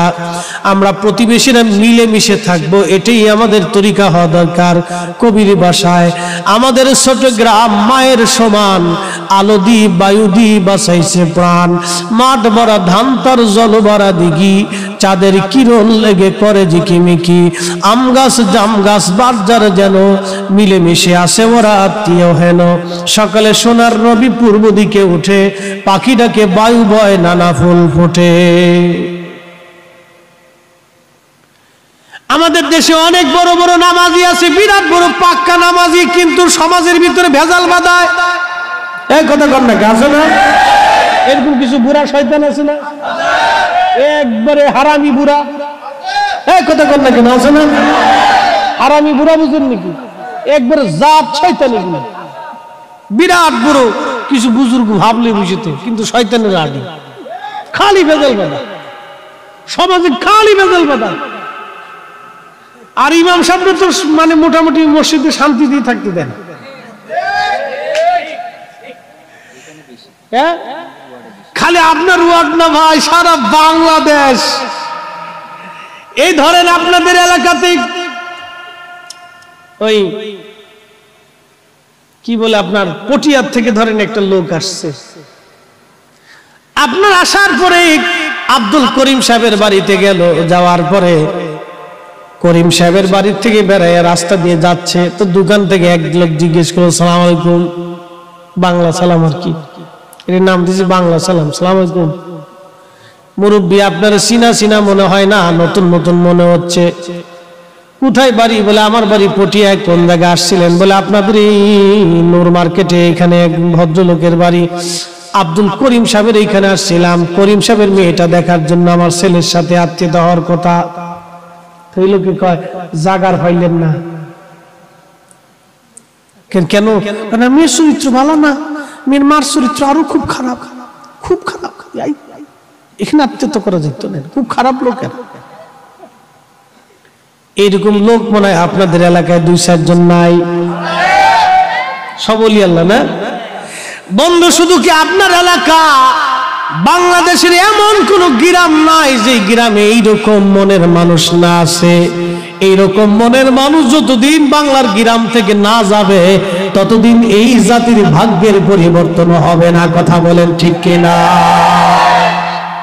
আমরা প্রতিবেশীরা মিলেমিশে থাকবো, এটাই আমাদের তরিকা হওয়া দরকার। কবির ভাষায়, আমাদের ছোট গ্রাম মায়ের সমান, আলো দি বায়ু দি বাঁচাইছে প্রাণ, মাঠ ভরা ধান তার জল ভরা দিঘি, চাঁদের কিরণ লেগে করে ঝিকিমিকি, আম গাছ জাম গাছ বাজার যেন মিলেমিশে আসে ওরা আত্মীয় হেন। সকালে সোনার রবি পূর্ব দিকে উঠে, পাখি ডাকে বায়ু বয় নানা ফুল ফোটে। আমাদের দেশে অনেক বড় বড় নামাজি আছে, বিরাট বড় পাক্কা নামাজি, কিন্তু সমাজের ভিতরে ভেজাল বাঁধায়। এই কথা কর না, আছে না এরকম কিছু বুড়া শয়তান আছে না, একবারে হারামি বুড়া? এই কথা কর না কেন, আছে না হারামি বুড়া? বুঝেন নাকি? একবারে জাত শয়তান, এগুলো বিরাট বড় কিছু বুজুর্গ ভাবলে বুঝতে, কিন্তু শয়তানের আদি, খালি ভেজাল বাঁধা সমাজে, খালি ভেজাল বাঁধা। আর ইমাম সাহেব তো মানে মোটামুটি মসজিদে শান্তি দিয়ে থাকতে দেন। খালি আপনার ওয়ার্ড না ভাই, সারা বাংলাদেশ। এই ধরেন আপনাদের এলাকাতে ওই কি বলে, আপনার পটিয়ার থেকে ধরেন একটা লোক আসছে, আপনার আসার পরে আব্দুল করিম সাহেবের বাড়িতে গেল, যাওয়ার পরে করিম সাহেবের বাড়ির থেকে বেড়ায় রাস্তা দিয়ে যাচ্ছে, তো দোকান থেকে এক লোক জিজ্ঞেস করলো, সালাম আলাইকুম। বাংলা সালাম আর কি, এর নাম দিয়েছে বাংলা সালাম, সালাম আলাইকুম। মুরব্বী, আপনার চিনা চিনা মনে হয় না, নতুন নতুন মনে হচ্ছে। কোথায় বাড়ি? বলে আমার বাড়ি পটিয়ায়। কোন জায়গায় আসছিলেন? বলে আপনাদের এই নূর মার্কেটে, এখানে এক ভদ্রলোকের বাড়ি, আব্দুল করিম সাহেবের এইখানে আসছিলাম, করিম সাহেবের মেয়েটা দেখার জন্য, আমার ছেলের সাথে আত্মীয়তা হওয়ার কথা। ওই লোকে কয়, জাগার পাইলেন না কেন? মেয়ের চরিত্র ভালো না, মেয়ের মার চরিত্র আরো খুব খারাপ, খুব খারাপ, এখানে আত্মীয়তা করা যেত না, খুব খারাপ লোকের। এইরকম লোক মনে হয় আপনাদের এলাকায় 2-4 জন নাই? সবলি আল্লাহ না বন্ধু। শুধু কি আপনার এলাকা, বাংলাদেশের এমন কোন গ্রাম নাই যে গ্রামে এইরকম মনের মানুষ না আছে। এইরকম মনের মানুষ যতদিন বাংলার গ্রাম থেকে না যাবে, ততদিন এই জাতির ভাগ্যের পরিবর্তন হবে না। কথা বলেন ঠিক কিনা?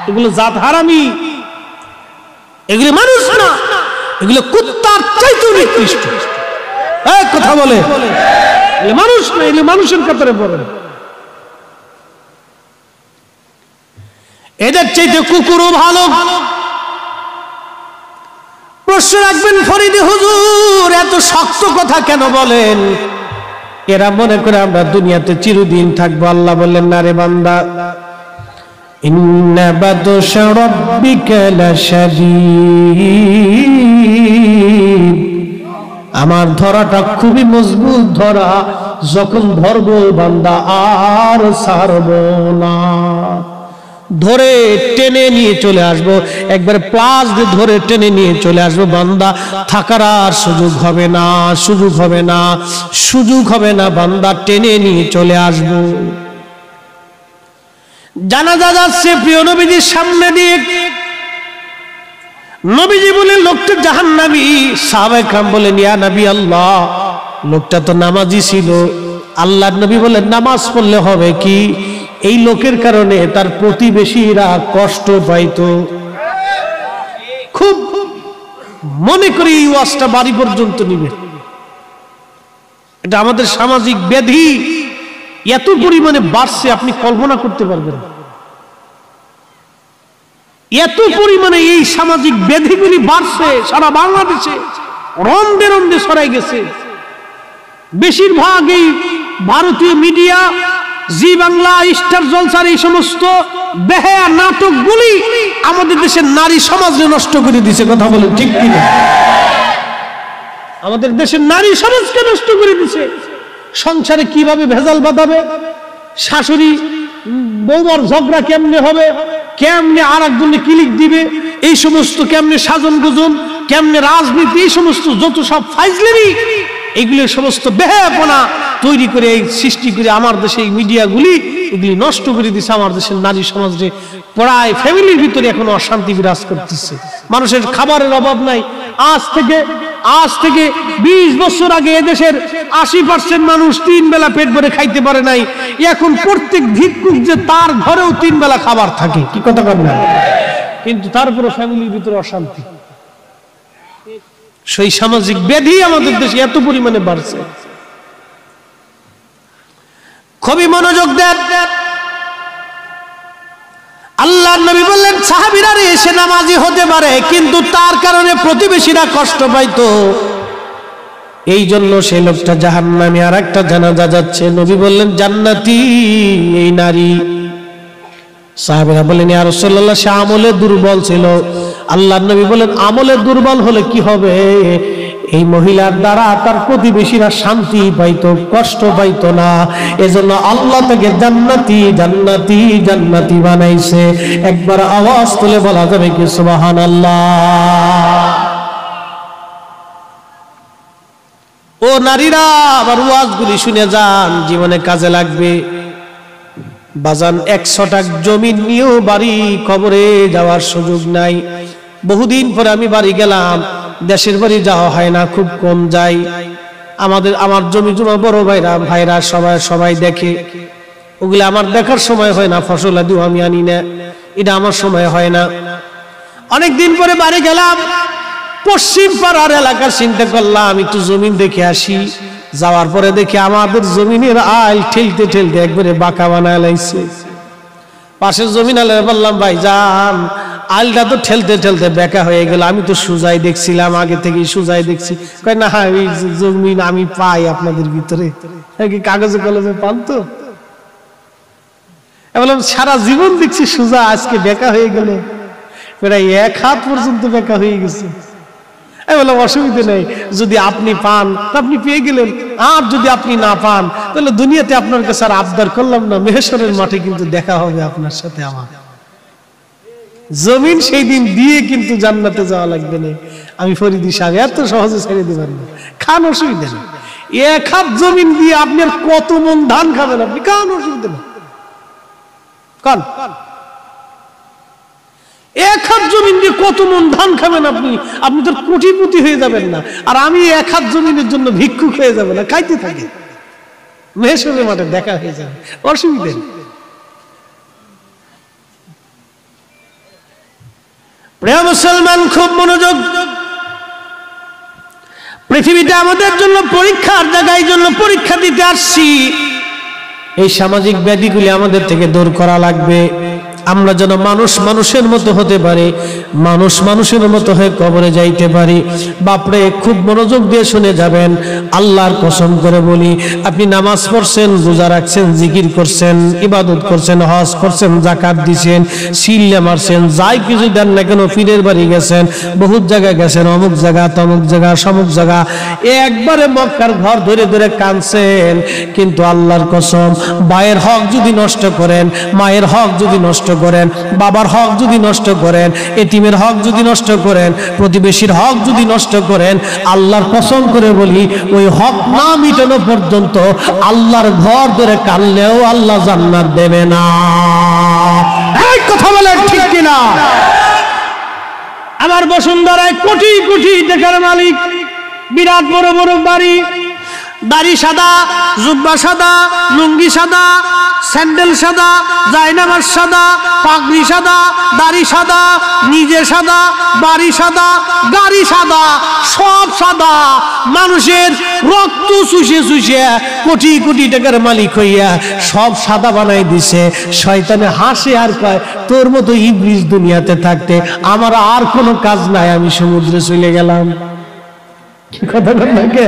এগুলো জাত হারামি, এগুলো মানুষ না, এগুলো কুত্তার চাইতেও নিকৃষ্ট। এক কথা বলে, মানুষ না, এগুলো মানুষের কাতারে পড়ে। এদের চাইতে কুকুরও ভালো। প্রশ্ন রাখবেন, ফরিদি হুজুর এত শক্ত কথা কেন বলেন? এরা মনে করে আমরা দুনিয়াতে চিরদিন থাকবো। আল্লাহ বললেন, না রে বান্দা, ইন্না বাতশা রাব্বিকা লাশাদীদ, আমার ধরাটা খুবই মজবুত ধরা, যখন ধরবো বান্দা আর ছাড়বো না। ধরে টেনে নিয়ে চলে আসবো, একবার প্লাস দিয়ে ধরে টেনে নিয়ে চলে আসবো। বান্দা থাকার আর সুযোগ হবে না, সুযোগ হবে না, সুযোগ হবে না, বান্দা টেনে নিয়ে চলে আসবো। জানাজা যাচ্ছে প্রিয় নবীজির সামনে দিয়ে, নবীজি বলেন লোকটা জাহান্নামী। সাহাবায়ে কেরাম বলেন, ইয়া নবী আল্লাহ, লোকটা তো নামাজি ছিল। আল্লাহর নবী বলেন, নামাজ পড়লে হবে কি? এই লোকের কারণে তার প্রতিবেশীরা কষ্ট পাইতো। খুব মনে করি এই ওয়াজটা বাড়ি পর্যন্ত নিবে। এটা আমাদের সামাজিক ব্যাধি এত পরিমাণে বাড়ছে, আপনি কল্পনা করতে পারবেন না। এত পরিমাণে এই সামাজিক ব্যাধিগুলি বাড়ছে সারা বাংলাদেশে, রন্দে রন্দে ছড়াই গেছে। বেশিরভাগ এই ভারতীয় মিডিয়া, জি বাংলা, স্টার জলসার এই সমস্ত বেহায়া নাটকগুলি আমাদের দেশের নারী সমাজকে নষ্ট করে দিয়েছে। কথা বলেন ঠিক কিনা? আমাদের দেশের নারী সমাজকে নষ্ট করে দিয়েছে। সংসারে কিভাবে ভেজাল বাঁধাবে, শাশুড়ি বৌমার ঝগড়া কেমনে হবে, কেমনে আর একজনে ক্লিক দিবে, এই সমস্ত কেমনে সাজন গুজন, কেমনে রাজনীতি, এই সমস্ত যত সব ফাইজলামি, এগুলো সমস্ত বেহায়াপনা তৈরি করে এই সৃষ্টি করে আমার দেশে এই মিডিয়াগুলি এগুলি নষ্ট করে দিচ্ছে। আমার দেশের নারী সমাজে প্রায় ফ্যামিলির ভিতরে এখনো অশান্তি বিরাজ করতেছে। মানুষের খাবারের অভাব নাই। আজ থেকে 20 বছর আগে এদেশের 80% মানুষ 3 বেলা পেট ভরে খাইতে পারে নাই। এখন প্রত্যেক ভিক্ষুক যে তার ঘরেও 3 বেলা খাবার থাকে, কি কথা বলেন না? কিন্তু তারপরে ফ্যামিলির ভিতরে অশান্তি। সেই সামাজিক ব্যাধি আমাদের দেশে এত পরিমাণে বাড়ছে। খুবই মনোযোগ দেন। আল্লাহর নবী বললেন, সাহাবীরা এসে নামাজি হতে পারে, কিন্তু তার কারণে প্রতিবেশীরা কষ্ট পাইতো, এই জন্য সেই লোকটা জাহান্নামী। আর একটা জানাজা যাচ্ছে, নবী বললেন, জান্নাতি এই নারী। সাহাবীরা বললেন, ইয়া রাসূলুল্লাহ, সে আমলে দুর্বল ছিল। আল্লাহর নবী বলেন, আমলে দুর্বল হলে কি হবে? এই মহিলার দ্বারা তার প্রতিবেশীরা শান্তি পাইতো, কষ্ট পাইতো না। এজন্য আল্লাহ তাকে জান্নাতি জান্নাতি জান্নাতি বানাইছে। একবার আওয়াজ তুলে বলা যাবে কি সুবহানাল্লাহ? ও নারীরা, আবার ওয়াজগুলি শুনে যান, জীবনে কাজে লাগবে। বাজান 100 টাকা জমি নিয়েও বাড়ি কবরে যাওয়ার সুযোগ নাই। বহুদিন পরে আমি বাড়ি গেলাম, দেশের বাড়ি যাওয়া হয় না, খুব কম যাই। আমার জমি জমা বড় ভাইরা সবাই দেখে, ওগুলো আমার দেখার সময় হয় না। ফসল আদিও আমি আনি না, এটা আমার সময় হয় না। অনেকদিন পরে বাড়ি গেলাম, পশ্চিম পাড়ার এলাকা চিন্তা করলাম একটু জমিন দেখে আসি। যাওয়ার পরে দেখি আমাদের জমিনের আইল ঠেলতে ঠেলতে একবারে বাঁকা বানায় লাইছে। পাশের জমিন আলে বললাম, ভাই যান, আইলটা তো ঠেলতে ঠেলতে বেঁকা হয়ে গেল, আমি তো সুজাই দেখছিলাম, আগে থেকে সুজাই দেখছি। কয় না, ওই জমিন আমি পাই আপনাদের ভিতরে, কি কাগজে কলমে পান তো? বললাম, সারা জীবন দেখছি সুজা, আজকে বেঁকা হয়ে গেল, প্রায় 1 হাত পর্যন্ত বেঁকা হয়ে গেছে। আমি বললাম, অসুবিধা নেই, যদি আপনি পান আপনি পেয়ে গেলেন, আর যদি আপনি না পান তাহলে দুনিয়াতে আপনার কাছে আর আবদার করলাম না, মেহেশরের মাঠে কিন্তু দেখা হবে আপনার সাথে আমার। জমিন সেই দিন দিয়ে কিন্তু জান্নাতে যাওয়া লাগবে না। আমি ফরিদি সাহেব এত সহজে ছেড়ে দিবেন না, খান, অসুবিধা নেই। 1 হাত জমিন দিয়ে আপনি আর কত মন ধান খাবেন, আপনি খান, অসুবিধা নেই, খান। 1 হাত জমিন দিয়ে কত মন ধান খাবেন আপনি? আপনি তো কোটিপতি হয়ে যাবেন না, আর আমি 1 হাত জমিনের জন্য ভিক্ষুক হয়ে যাবে না, খাইতে থাকি, মেহেশরের মাঠে দেখা হয়ে যাবে, অসুবিধা নেই। প্রিয় মুসলমান, খুব মনোযোগ। পৃথিবীতে আমাদের জন্য পরীক্ষার জায়গায়, জন্য পরীক্ষা দিতে আসছি। এই সামাজিক ব্যাধিগুলি আমাদের থেকে দূর করা লাগবে। আমরা যেন মানুষের মতো হতে পারি। মানুষ মানুষের মতো হয়ে কবরে যাইতে পারি। বাপরে, খুব মনোযোগ দিয়ে শুনে যাবেন। আল্লাহর কসম করে বলি, আপনি নামাজ পড়ছেন, রোজা রাখছেন, জিকির করছেন, ইবাদত করছেন, হজ করছেন, যাকাত দিছেন, সিল্লা মারছেন, যাই কিছু দেন না কেন, পীরের বাড়ি গেছেন, বহুত জায়গায় গেছেন, অমুক জায়গা তমুক জায়গা সমুক জায়গা, একবারে মক্কার ঘর ধরে ধরে কাঁদছেন। কিন্তু আল্লাহর কসম, ভাইয়ের হক যদি নষ্ট করেন, মায়ের হক যদি নষ্ট করেন, বাবার হক যদি নষ্ট করেন, এতিমের হক যদি নষ্ট করেন, প্রতিবেশীর হক যদি নষ্ট করেন, আল্লাহর কসম করে বলি, ওই হক না মিটানো পর্যন্ত আল্লাহর ঘর ধরে কাঁদলেও আল্লাহ জান্নাত দেবে না। এই কথা বলেন ঠিক কিনা? আমার বসুন্ধরায় কোটি কোটি টাকার মালিক, বিরাট বড় বড় বাড়ি, দাড়ি সাদা, জুব্বা সাদা, লুঙ্গি সাদা, স্যান্ডেল সাদা, জায়নামাজ সাদা, পাগড়ি সাদা, দাড়ি সাদা, নিজে সাদা, বাড়ি সাদা, গাড়ি সাদা, সব সাদা, মানুষের রক্ত চুষে চুষে কোটি কোটি টাকার মালিক হইয়া সব সাদা বানাই দিছে। শয়তানে হাসে আর কয়, তোর মতো ইবলিস দুনিয়াতে থাকতে আমার আর কোনো কাজ নাই, আমি সমুদ্রে চলে গেলাম। কি কথা বল নাকি?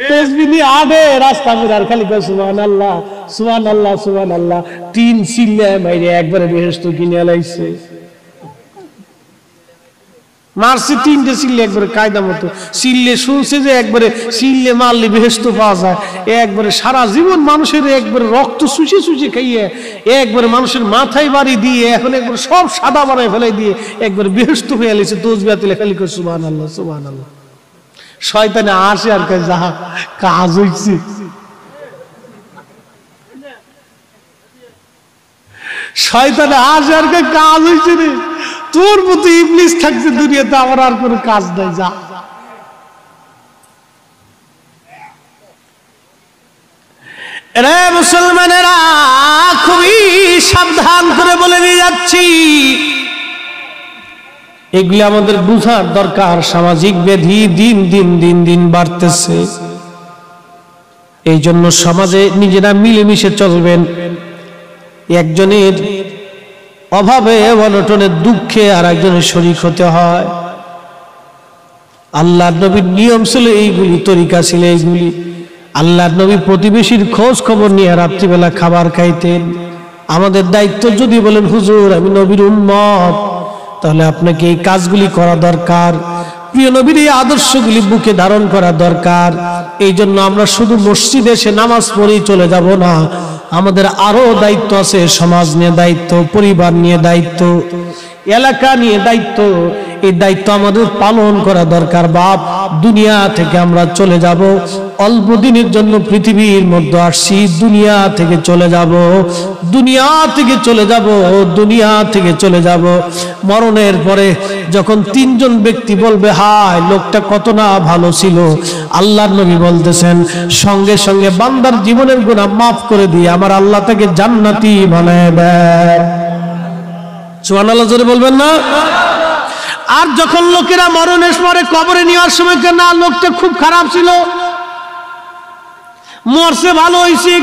তেজবিদি আদে রাস্তা মিরার খালি কয় সুবহানাল্লাহ সুবহানাল্লাহ সুবহানাল্লাহ, তিন সিল্লে মাইরে একবারে বেহেশত কিনে লাইছে। মারছে তিনটে সিল্লে একবারে কায়দা মতো। সিল্লে শুনছে যে একবারে সিল্লে মারলে বেহেশত পাওয়া যায়, একবারে সারা জীবন মানুষের একবারে রক্ত চুষে চুষে খাইয়ে একবারে মানুষের মাথায় বাড়ি দিয়ে এখন একবারে সব সাদা বানায় ফেলাই দিয়ে একবারে বেহেশত হয়ে গেছে। তসবিহ তুলে খালি কয় সুবহানাল্লাহ সুবহানাল্লাহ। শয়তানে আসে আর কয় যা কাজ হইছে। শয়তানে আসে আর কয় কাজ হইছে রে, তোর মতো ইবলিস থাকছে দুনিয়াতে, আমার আর কোনো কাজ নাই, যা। রে মুসলমানেরা, খুবই সাবধান করে বলে দিয়ে যাচ্ছি, এগুলি আমাদের বুঝার দরকার। সামাজিক ব্যাধি দিন দিন দিন দিন বাড়তেছে, এই জন্য সমাজে নিজেরা মিলেমিশে চলবেন। একজনের অভাবে অনটনের দুঃখে আর একজনের শরীক হতে হয়। আল্লাহর নবীর নিয়ম ছিল এইগুলি, তরিকা ছিল এইগুলি। আল্লাহর নবী প্রতিবেশীর খোঁজ খবর নিয়ে রাত্রিবেলা খাবার খাইতেন। আমাদের দায়িত্ব, যদি বলেন হুজুর আমি নবীর উম্মত, তাহলে আপনাকে এই কাজগুলি করা দরকার, প্রিয় নবীর এই আদর্শগুলি বুকে ধারণ করা দরকার। এই জন্য আমরা শুধু মসজিদে এসে নামাজ পড়েই চলে যাব না, আমাদের আরো দায়িত্ব আছে। সমাজ নিয়ে দায়িত্ব, পরিবার নিয়ে দায়িত্ব, এলাকা নিয়ে দায়িত্ব। এই দায়িত্ব আমাদের পালন করা দরকার। বাপ, দুনিয়া থেকে আমরা চলে যাব, অল্প দিনের জন্য পৃথিবীর মধ্যে আসছি, দুনিয়া থেকে চলে যাব, দুনিয়া থেকে চলে যাব, দুনিয়া থেকে চলে যাব। মরণের পরে যখন তিনজন ব্যক্তি বলবে, হায় লোকটা কত না ভালো ছিল, আল্লাহর নবী বলতেছেন সঙ্গে সঙ্গে বান্দার জীবনের গুনাহ মাফ করে দিয়ে আমার আল্লাহ তাকে জান্নাতি বানায় দেয়। সুবহানাল্লাহ জোরে বলবেন না? আর যখন লোকেরা মরণের পরে কবরে নেওয়ার সময়, না লোকটা খুব খারাপ ছিল, মরছে ভালো হয়েছে,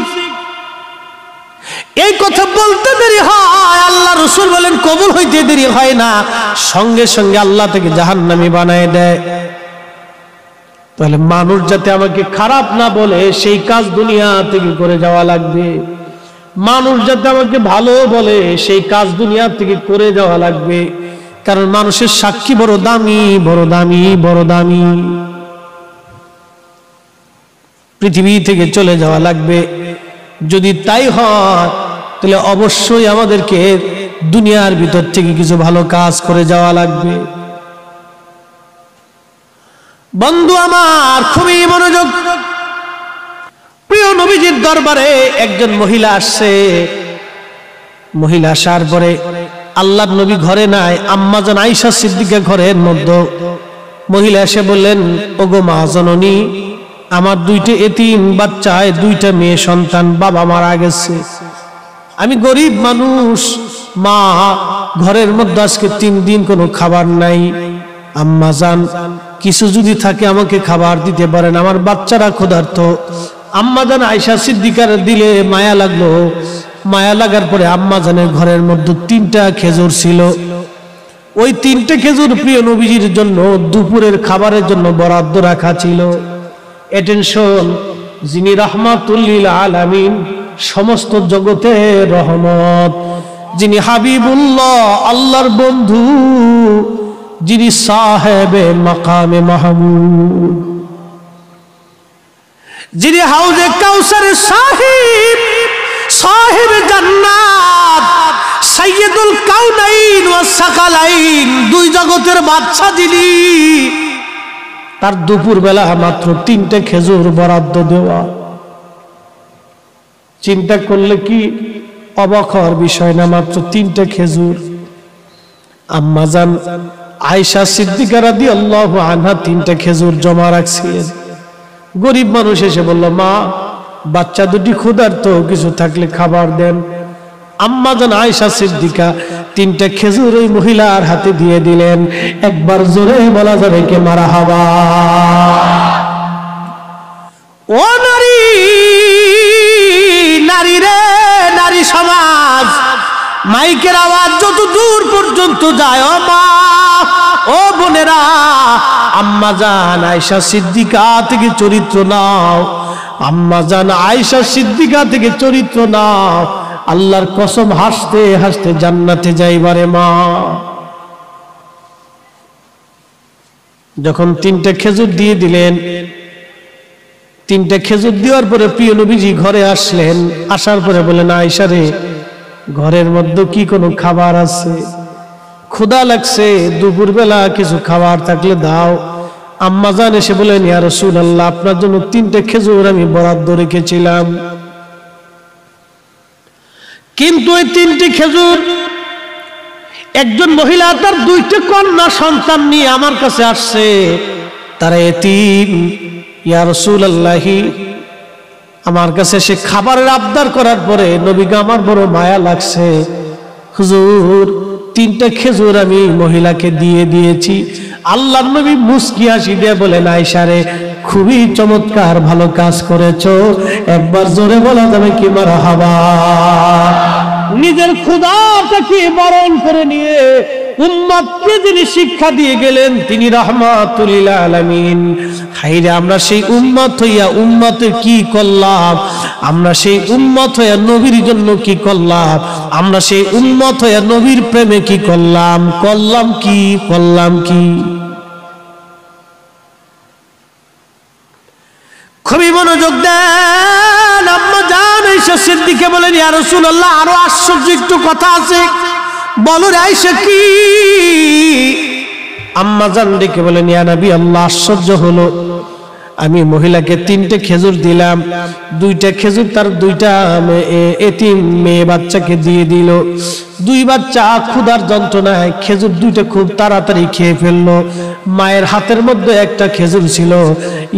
এই কথা বলতে দেরি হয়, আল্লাহ রাসূল বলেন কবুল হইতে দেরি হয় না, সঙ্গে সঙ্গে আল্লাহ তাকে জাহান্নামী বানায় দেয়। তাহলে মানুষ যাতে আমাকে খারাপ না বলে সেই কাজ দুনিয়া থেকে করে যাওয়া লাগবে। মানুষ যাতে আমাকে ভালো বলে সেই কাজ দুনিয়া থেকে করে যাওয়া লাগবে। কারণ মানুষের সাক্ষী বড় দামি, বড় দামি, বড় দামি। পৃথিবী থেকে চলে যাওয়া লাগবে। যদি তাই হয় তাহলে অবশ্যই আমাদেরকে দুনিয়ার ভিতর থেকে কিছু ভালো কাজ করে যাওয়া লাগবে। বন্ধু আমার, খুবই মনোযোগ। প্রিয় নবীজির দরবারে একজন মহিলা আসছে। মহিলা আসার পরে আল্লাহর নবী ঘরে নাই, আম্মাজান আয়েশা সিদ্দিকা ঘরের মধ্যে। মহিলা এসে বললেন, ওগো মা জননী, আমার দুইটা এতিম বাচ্চা, দুইটা মেয়ে সন্তান, বাবা মারা গেছে, আমি গরিব মানুষ, মা ঘরের মধ্যে আজকে 3 দিন কোনো খাবার নাই। আম্মাজান কিছু যদি থাকে আমাকে খাবার দিতে পারেন, আমার বাচ্চারা ক্ষুধার্ত। আম্মাজান আয়েশা সিদ্দিকার দিলে মায়া লাগলো। মায়া লাগার পরে আম্মাজানের ঘরের মধ্যে 3টা খেজুর ছিল। ওই 3টে খেজুর প্রিয় নবীজির জন্য দুপুরের খাবারের জন্য বরাদ্দ রাখা ছিল। অ্যাটেনশন, যিনি রাহমাতুল লিল আলামিন, সমস্ত জগতের রহমত, যিনি হাবিবুল্লাহ, আল্লাহর বন্ধু, যিনি সাহেবে মাকামে মাহমুদ, যিনি হাউজে কাউসারের সাহিব, সাহেব জান্নাত, সাইয়্যিদুল কাউনাইন ওয়াস সাকালাইন, দুই জগতের বাদশা যিনি, তার দুপুর বেলা মাত্র 3টে খেজুর বরাদ্দ দেওয়া। চিন্তা করলে কি অবাক হওয়ার বিষয় না? মাত্র 3টে খেজুর। আম্মাজান আয়েশা সিদ্দিকা রাদিয়াল্লাহু আনহা 3টে খেজুর জমা রাখছিলেন। গরিব মানুষ এসে বলল, মা, বাচ্চা দুটি ক্ষুধার্ত, কিছু থাকলে খাবার দেন। আম্মাজান আয়েশা সিদ্দিকা 3টে খেজুর ওই মহিলার হাতে দিয়ে দিলেন। একবার জোরে বলা যাবে কে মারহাবা? ও নারী, নারী রে, নারী সমাজ, মাইকের আওয়াজ যত দূর পর্যন্ত যায়, ও মা, ও বোনেরা, আম্মাজান আয়েশা সিদ্দিকা থেকে চরিত্র নাও, আম্মাজান আয়েশা সিদ্দিকা থেকে চরিত্র নাও। আল্লাহর কসম, হাসতে হাসতে জান্নাতে যাইবারে মা। যখন 3টে খেজুর দিয়ে দিলেন, 3টে খেজুর দেওয়ার পরে প্রিয় নবীজি ঘরে আসলেন। আসার পরে বলেন, আয়েশা রে, ঘরের মধ্যে কি কোনো খাবার আছে? ক্ষুধা লাগছে, দুপুরবেলা কিছু খাবার থাকলে দাও। আম্মাজান এসে বলেন, ইয়া রাসূলুল্লাহ, আপনার জন্য 3টে খেজুর আমি বরাদ্দ রেখেছিলাম, কিন্তু ওই 3টি খেজুর, একজন মহিলা তার 2টে কন্যা সন্তান নিয়ে আমার কাছে আসছে, তারা এতিম। ইয়া রাসূলুল্লাহ, আমার কাছে সে খাবারের আবদার করার পরে নবীকে আমার বড় মায়া লাগছে। হুজুর, 3টে খেজুর আমি মহিলাকে দিয়ে দিয়েছি। আল্লাহর নবী মুস্কি হাসি দিয়ে বলেন, আয়েশা রে, খুবই চমৎকার, ভালো কাজ করেছো। একবার জোরে বলা যাবে কি মারহাবা? নিজের ক্ষুধাটাকে বরণ করে নিয়ে উম্মতকে যিনি শিক্ষা দিয়ে গেলেন, তিনি রাহমাতুল লিল আলামিন। হায়রে, আমরা সেই উম্মত হইয়া উম্মতে কি করলাম? আমরা সেই উম্মত হইয়া নবীর জন্য কি করলাম? আমরা সেই উম্মত হইয়া নবীর প্রেমে কি করলাম? করলাম কি? করলাম কি? খুবই মনোযোগ দেন। আম্মাজান আয়েশা সিদ্দিকা বলেন, ইয়া রাসূলুল্লাহ, আরো আশ্চর্য একটু কথা আছে, বলো রে আয়েশা কি? আম্মাজান ডেকে বলেন, ইয়া নবী আল্লাহ, আশ্চর্য হলো, আমি মহিলাকে 3টে খেজুর দিলাম, 2টা খেজুর তার 2টা এতিম মেয়ে বাচ্চাকে দিয়ে দিল। 2 বাচ্চা ক্ষুধার যন্ত্রণায় খেজুর 2টা খুব তাড়াতাড়ি খেয়ে ফেললো। মায়ের হাতের মধ্যে একটা খেজুর ছিল।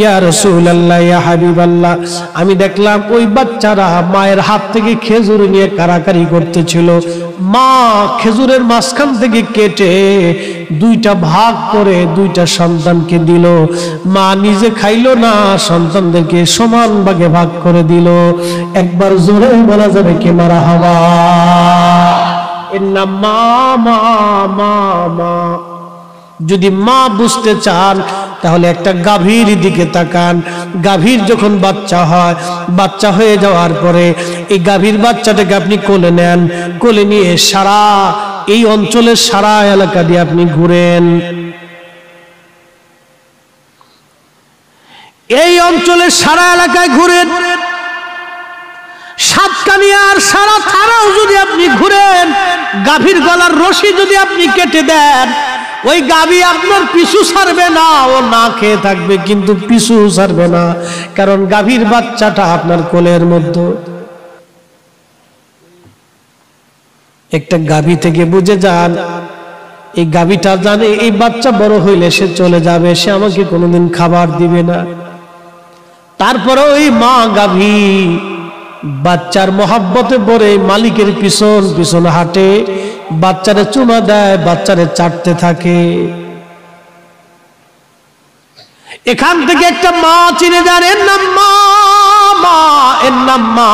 ইয়া রাসূলুল্লাহ, ইয়া হাবিবাল্লাহ, আমি দেখলাম ওই বাচ্চারা মায়ের হাত থেকে খেজুর নিয়ে কারাকারি করতেছিল। মা খেজুরের মাঝখান থেকে কেটে 2টা ভাগ করে 2টা সন্তানকে দিল। মা নিজে খাইলো না, সন্তানদেরকে সমান ভাগে ভাগ করে দিল। একবার জোরে বলা যাবে কি মারহাবা? এর নাম মা, মা, মা, মা। যদি মা বুঝতে চান তাহলে একটা গাভীর দিকে তাকান। গাভীর যখন বাচ্চা হয়, বাচ্চা হয়ে যাওয়ার পরে এই গাভীর বাচ্চাটাকে আপনি কোলে নেন, কোলে নিয়ে সারা এই অঞ্চলের সারা এলাকা দিয়ে আপনি ঘুরেন। এই অঞ্চলের সারা এলাকায় ঘুরেন, সাতকানিয়ার সারা থানাও যদি আপনি ঘুরেন, গাভীর গলার রশি যদি আপনি কেটে দেন, ওই গাভী আপনার পিছু ছাড়বে না, ও না খেয়ে থাকবে কিন্তু পিছু ছাড়বে না, কারণ গাভীর বাচ্চাটা আপনার কোলের মধ্যে। একটা গাভী থেকে বুঝে যান, এই গাভীটা জানে এই বাচ্চা বড় হইলে সে চলে যাবে, সে আমাকে কোনোদিন খাবার দিবে না। তারপরে ওই মা গাভী বাচ্চার মহাব্বতে পড়ে মালিকের পিছন পিছন হাঁটে, বাচ্চারে চুমা দেয়, বাচ্চারে চাটতে থাকে। এখান থেকে একটা মা চিনে যান, এর নাম মা, মা, এর নাম মা।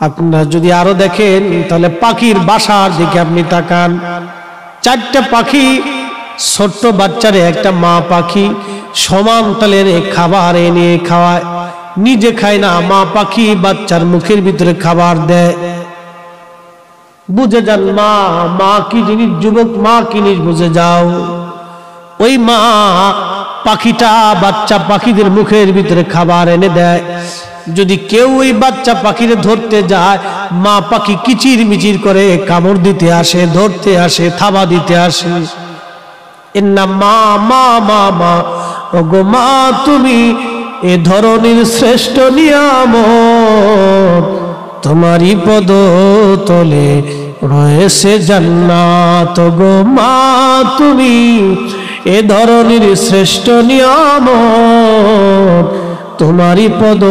আপনারা যদি আরো দেখেন তাহলে পাখির বাসার দিকে আপনি তাকান, 4টা পাখি, ছোট্ট বাচ্চারে একটা মা পাখি সমান তালের খাবার এনে খাওয়ায়, নিজে খায় না, মা পাখি বাচ্চার মুখের ভিতরে খাবার দেয়। বুঝে যান মা কি জিনিস, যুবক, মা কি জিনিস বুঝে যাও। ওই মা পাখিটা বাচ্চা পাখিদের মুখের ভিতরে খাবার এনে দেয়। যদি কেউ ওই বাচ্চা পাখিরে ধরতে যায়, মা পাখি কিচির মিচির করে কামড় দিতে আসে, ধরতে আসে, থাবা দিতে আসে। এর নাম মা মা মা মা। ওগো মা তুমি এ ধরনের শ্রেষ্ঠ নিয়ামত, তোমারই পদ তলে রয়েছে জান্নাত। গো মা তুমি এ ধরনের শ্রেষ্ঠ নিয়ামত, তোমারই পদ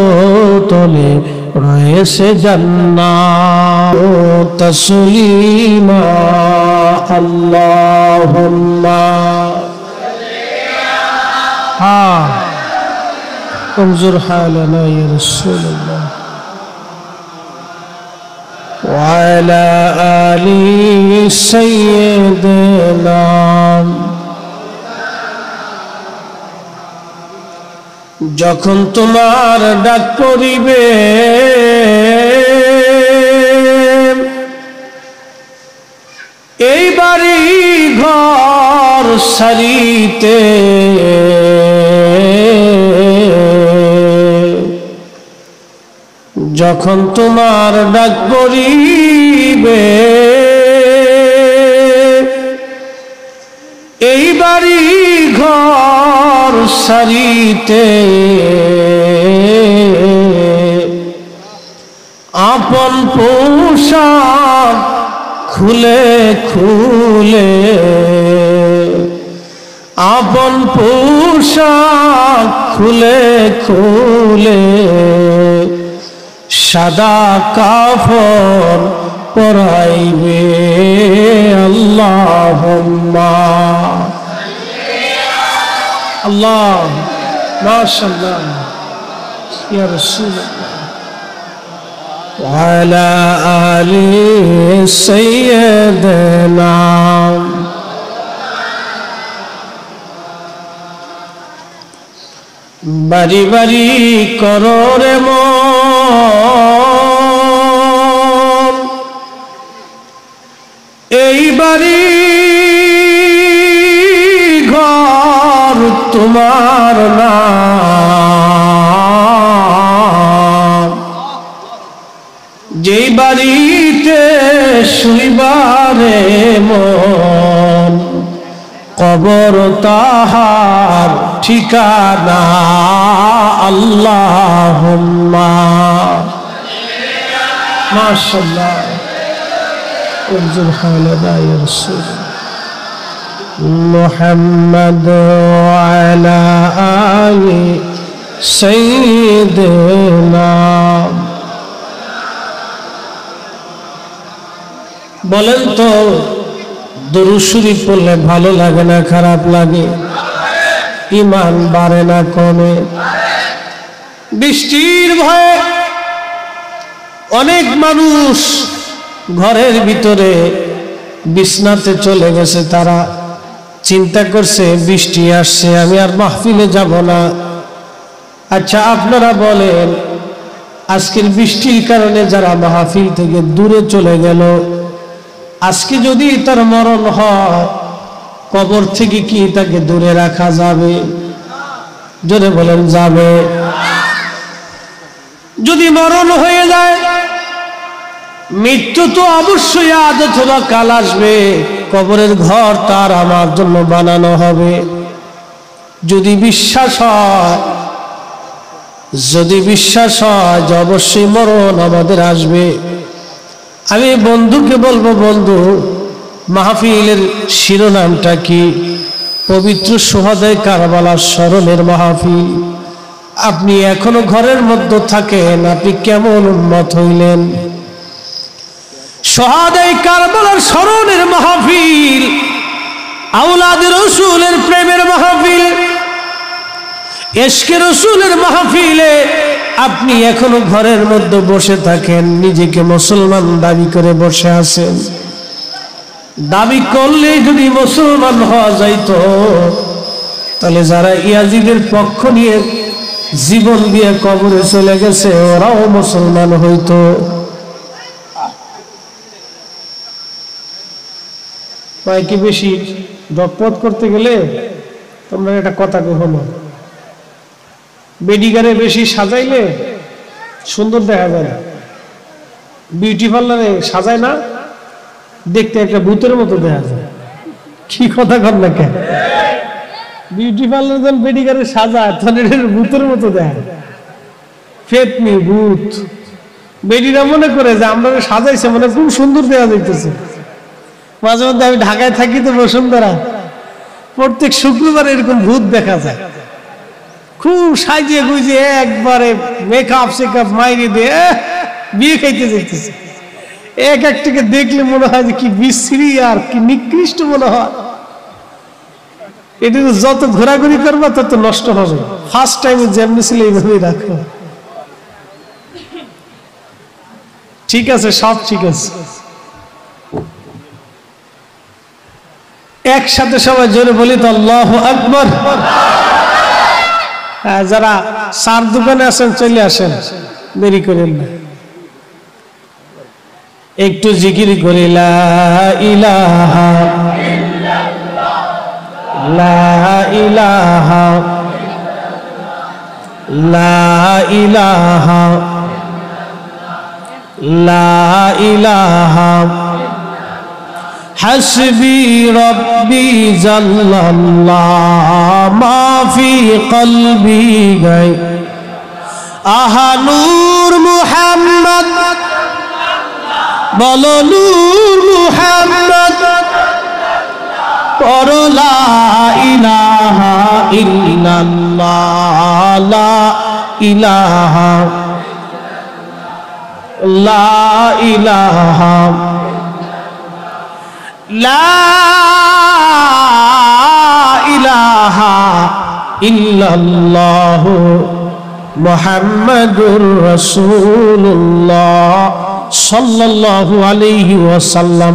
তলে রয়েছে জান্নাত। তাসলিমা আল্লাহুম্মা হ্যাঁ انظر حالنا يا رسول الله وعلى آل سيدنا। যখন তোমার ডাক পড়িবে এই বাড়ি ঘর সারিতে, যখন তোমার ডাক পড়িবে এই বাড়ি ঘর সারিতে, আপন পোশাক খুলে খুলে, আপন পোশাক খুলে খুলে, সাদা কাফন পরাইবে। আল্লাহুম্মা আল্লাহ মাশাআল্লাহ ইয়া রাসূলুল্লাহ ওয়া আলা আলি সাইয়্যিদিনা। বাড়ি বাড়ি করো রে মন, এই বাড়ি ঘর তোমার না, যেই বাড়িতে শুইবারে মন, কবর তাহার ঠিকানা। আল্লাহুম্মা মাশাআল্লাহ انظر حالنا يا رسول محمد وعلى آل سيدنا। বলেন তো দুরূদ শরীফ পড়লে ভালো লাগে না খারাপ লাগে? ঈমান বাড়ে না কমে? বৃষ্টির ভয়ে অনেক মানুষ ঘরের ভিতরে বিছনাতে চলে গেছে, তারা চিন্তা করছে বৃষ্টি আসছে, আমি আর মাহফিলে যাব না। আচ্ছা আপনারা বলেন, আজকের বৃষ্টির কারণে যারা মাহফিল থেকে দূরে চলে গেল, আজকে যদি তার মরণ হয়, কবর থেকে কি তাকে দূরে রাখা যাবে? জোরে বলেন যাবে? যদি মরণ হয়ে যায়, মৃত্যু তো অবশ্যই আজ অথবা কাল আসবে, কবরের ঘর তার আমার জন্য বানানো হবে। যদি বিশ্বাস হয়, যদি বিশ্বাস হয় যে অবশ্যই মরণ আমাদের আসবে, আমি বন্ধুকে বলবো, বন্ধু মাহফিলের শিরোনামটা কি? পবিত্র শুহাদায়ে কারবালার স্মরণের মাহফিল। আপনি এখনো ঘরের মধ্যে থাকেন, আপনি কেমন উম্মত হইলেন? শুহাদায়ে কারবালার স্মরণের মাহফিল, আওলাদে রাসূলের প্রেমের মাহফিল, ইশকে রাসূলের মাহফিলে আপনি এখনো ঘরের মধ্যে বসে থাকেন, নিজেকে মুসলমান দাবি করে বসে আছেন। দাবি করলে যদি মুসলমান হওয়া যাইতো, তাহলে যারা ইয়াজিদের পক্ষ নিয়ে জীবন দিয়ে কবরে চলে গেছে ওরাও মুসলমান হইতো। কি বেশি দপত করতে গেলে তোমরা একটা কথা কখনো, বেডিগারে বেশি সাজাইলে সুন্দর দেখা যায় না, বিউটি পার্লারে সাজায় না, দেখতে একটা ভূতের মতো দেখা যায়। কি কথা কর না কেন? বিউটি পার্লার যখন বেডিগারে সাজায় তখন এটা ভূতের মতো দেখা যায়, ফেতনি ভূত। বেডিরা মনে করে যে আমরা সাজাইছে মানে খুব সুন্দর দেখা যাইতেছে। মাঝে মধ্যে আমি ঢাকায় থাকি তো বসুন্ধরা, প্রত্যেক শুক্রবার এরকম ভূত দেখা যায়, খুব সাজিয়ে গুজিয়ে একবারে মেকআপ সেকআপ মাইরে দিয়ে বিয়ে খাইতে যাইতেছে। এক একটাকে দেখলে মনে হয় যে কি বিশ্রী আর কি নিকৃষ্ট মনে হয়। এটা যত ঘোরাঘুরি করবা তত নষ্ট হবে। ফার্স্ট টাইমে যেমনি ছিল এইভাবেই রাখো। ঠিক আছে, সব ঠিক আছে। একসাথে সবাই জোরে বলি তো আল্লাহু আকবার। যারা চার দোকানে আছেন চলে আসেন, দেরি করেন না, একটু জিকির করি লা ইলাহা লা ইলাহা লা ইলাহা লা ইলাহা হাসবি রব্বি জাল্লাল্লাহ মা ফি কলবি গায় আহা নূর মুহাম্মদ বলো নূর মুহাম্মদ পড়ো লা ইলাহা ইল্লাল্লাহ লা ইলাহা লা ইলাহা লা ইলাহা ইল্লাল্লাহ মুহাম্মাদুর রাসূলুল্লাহ সাল্লাল্লাহু আলাইহি ওয়াসাল্লাম।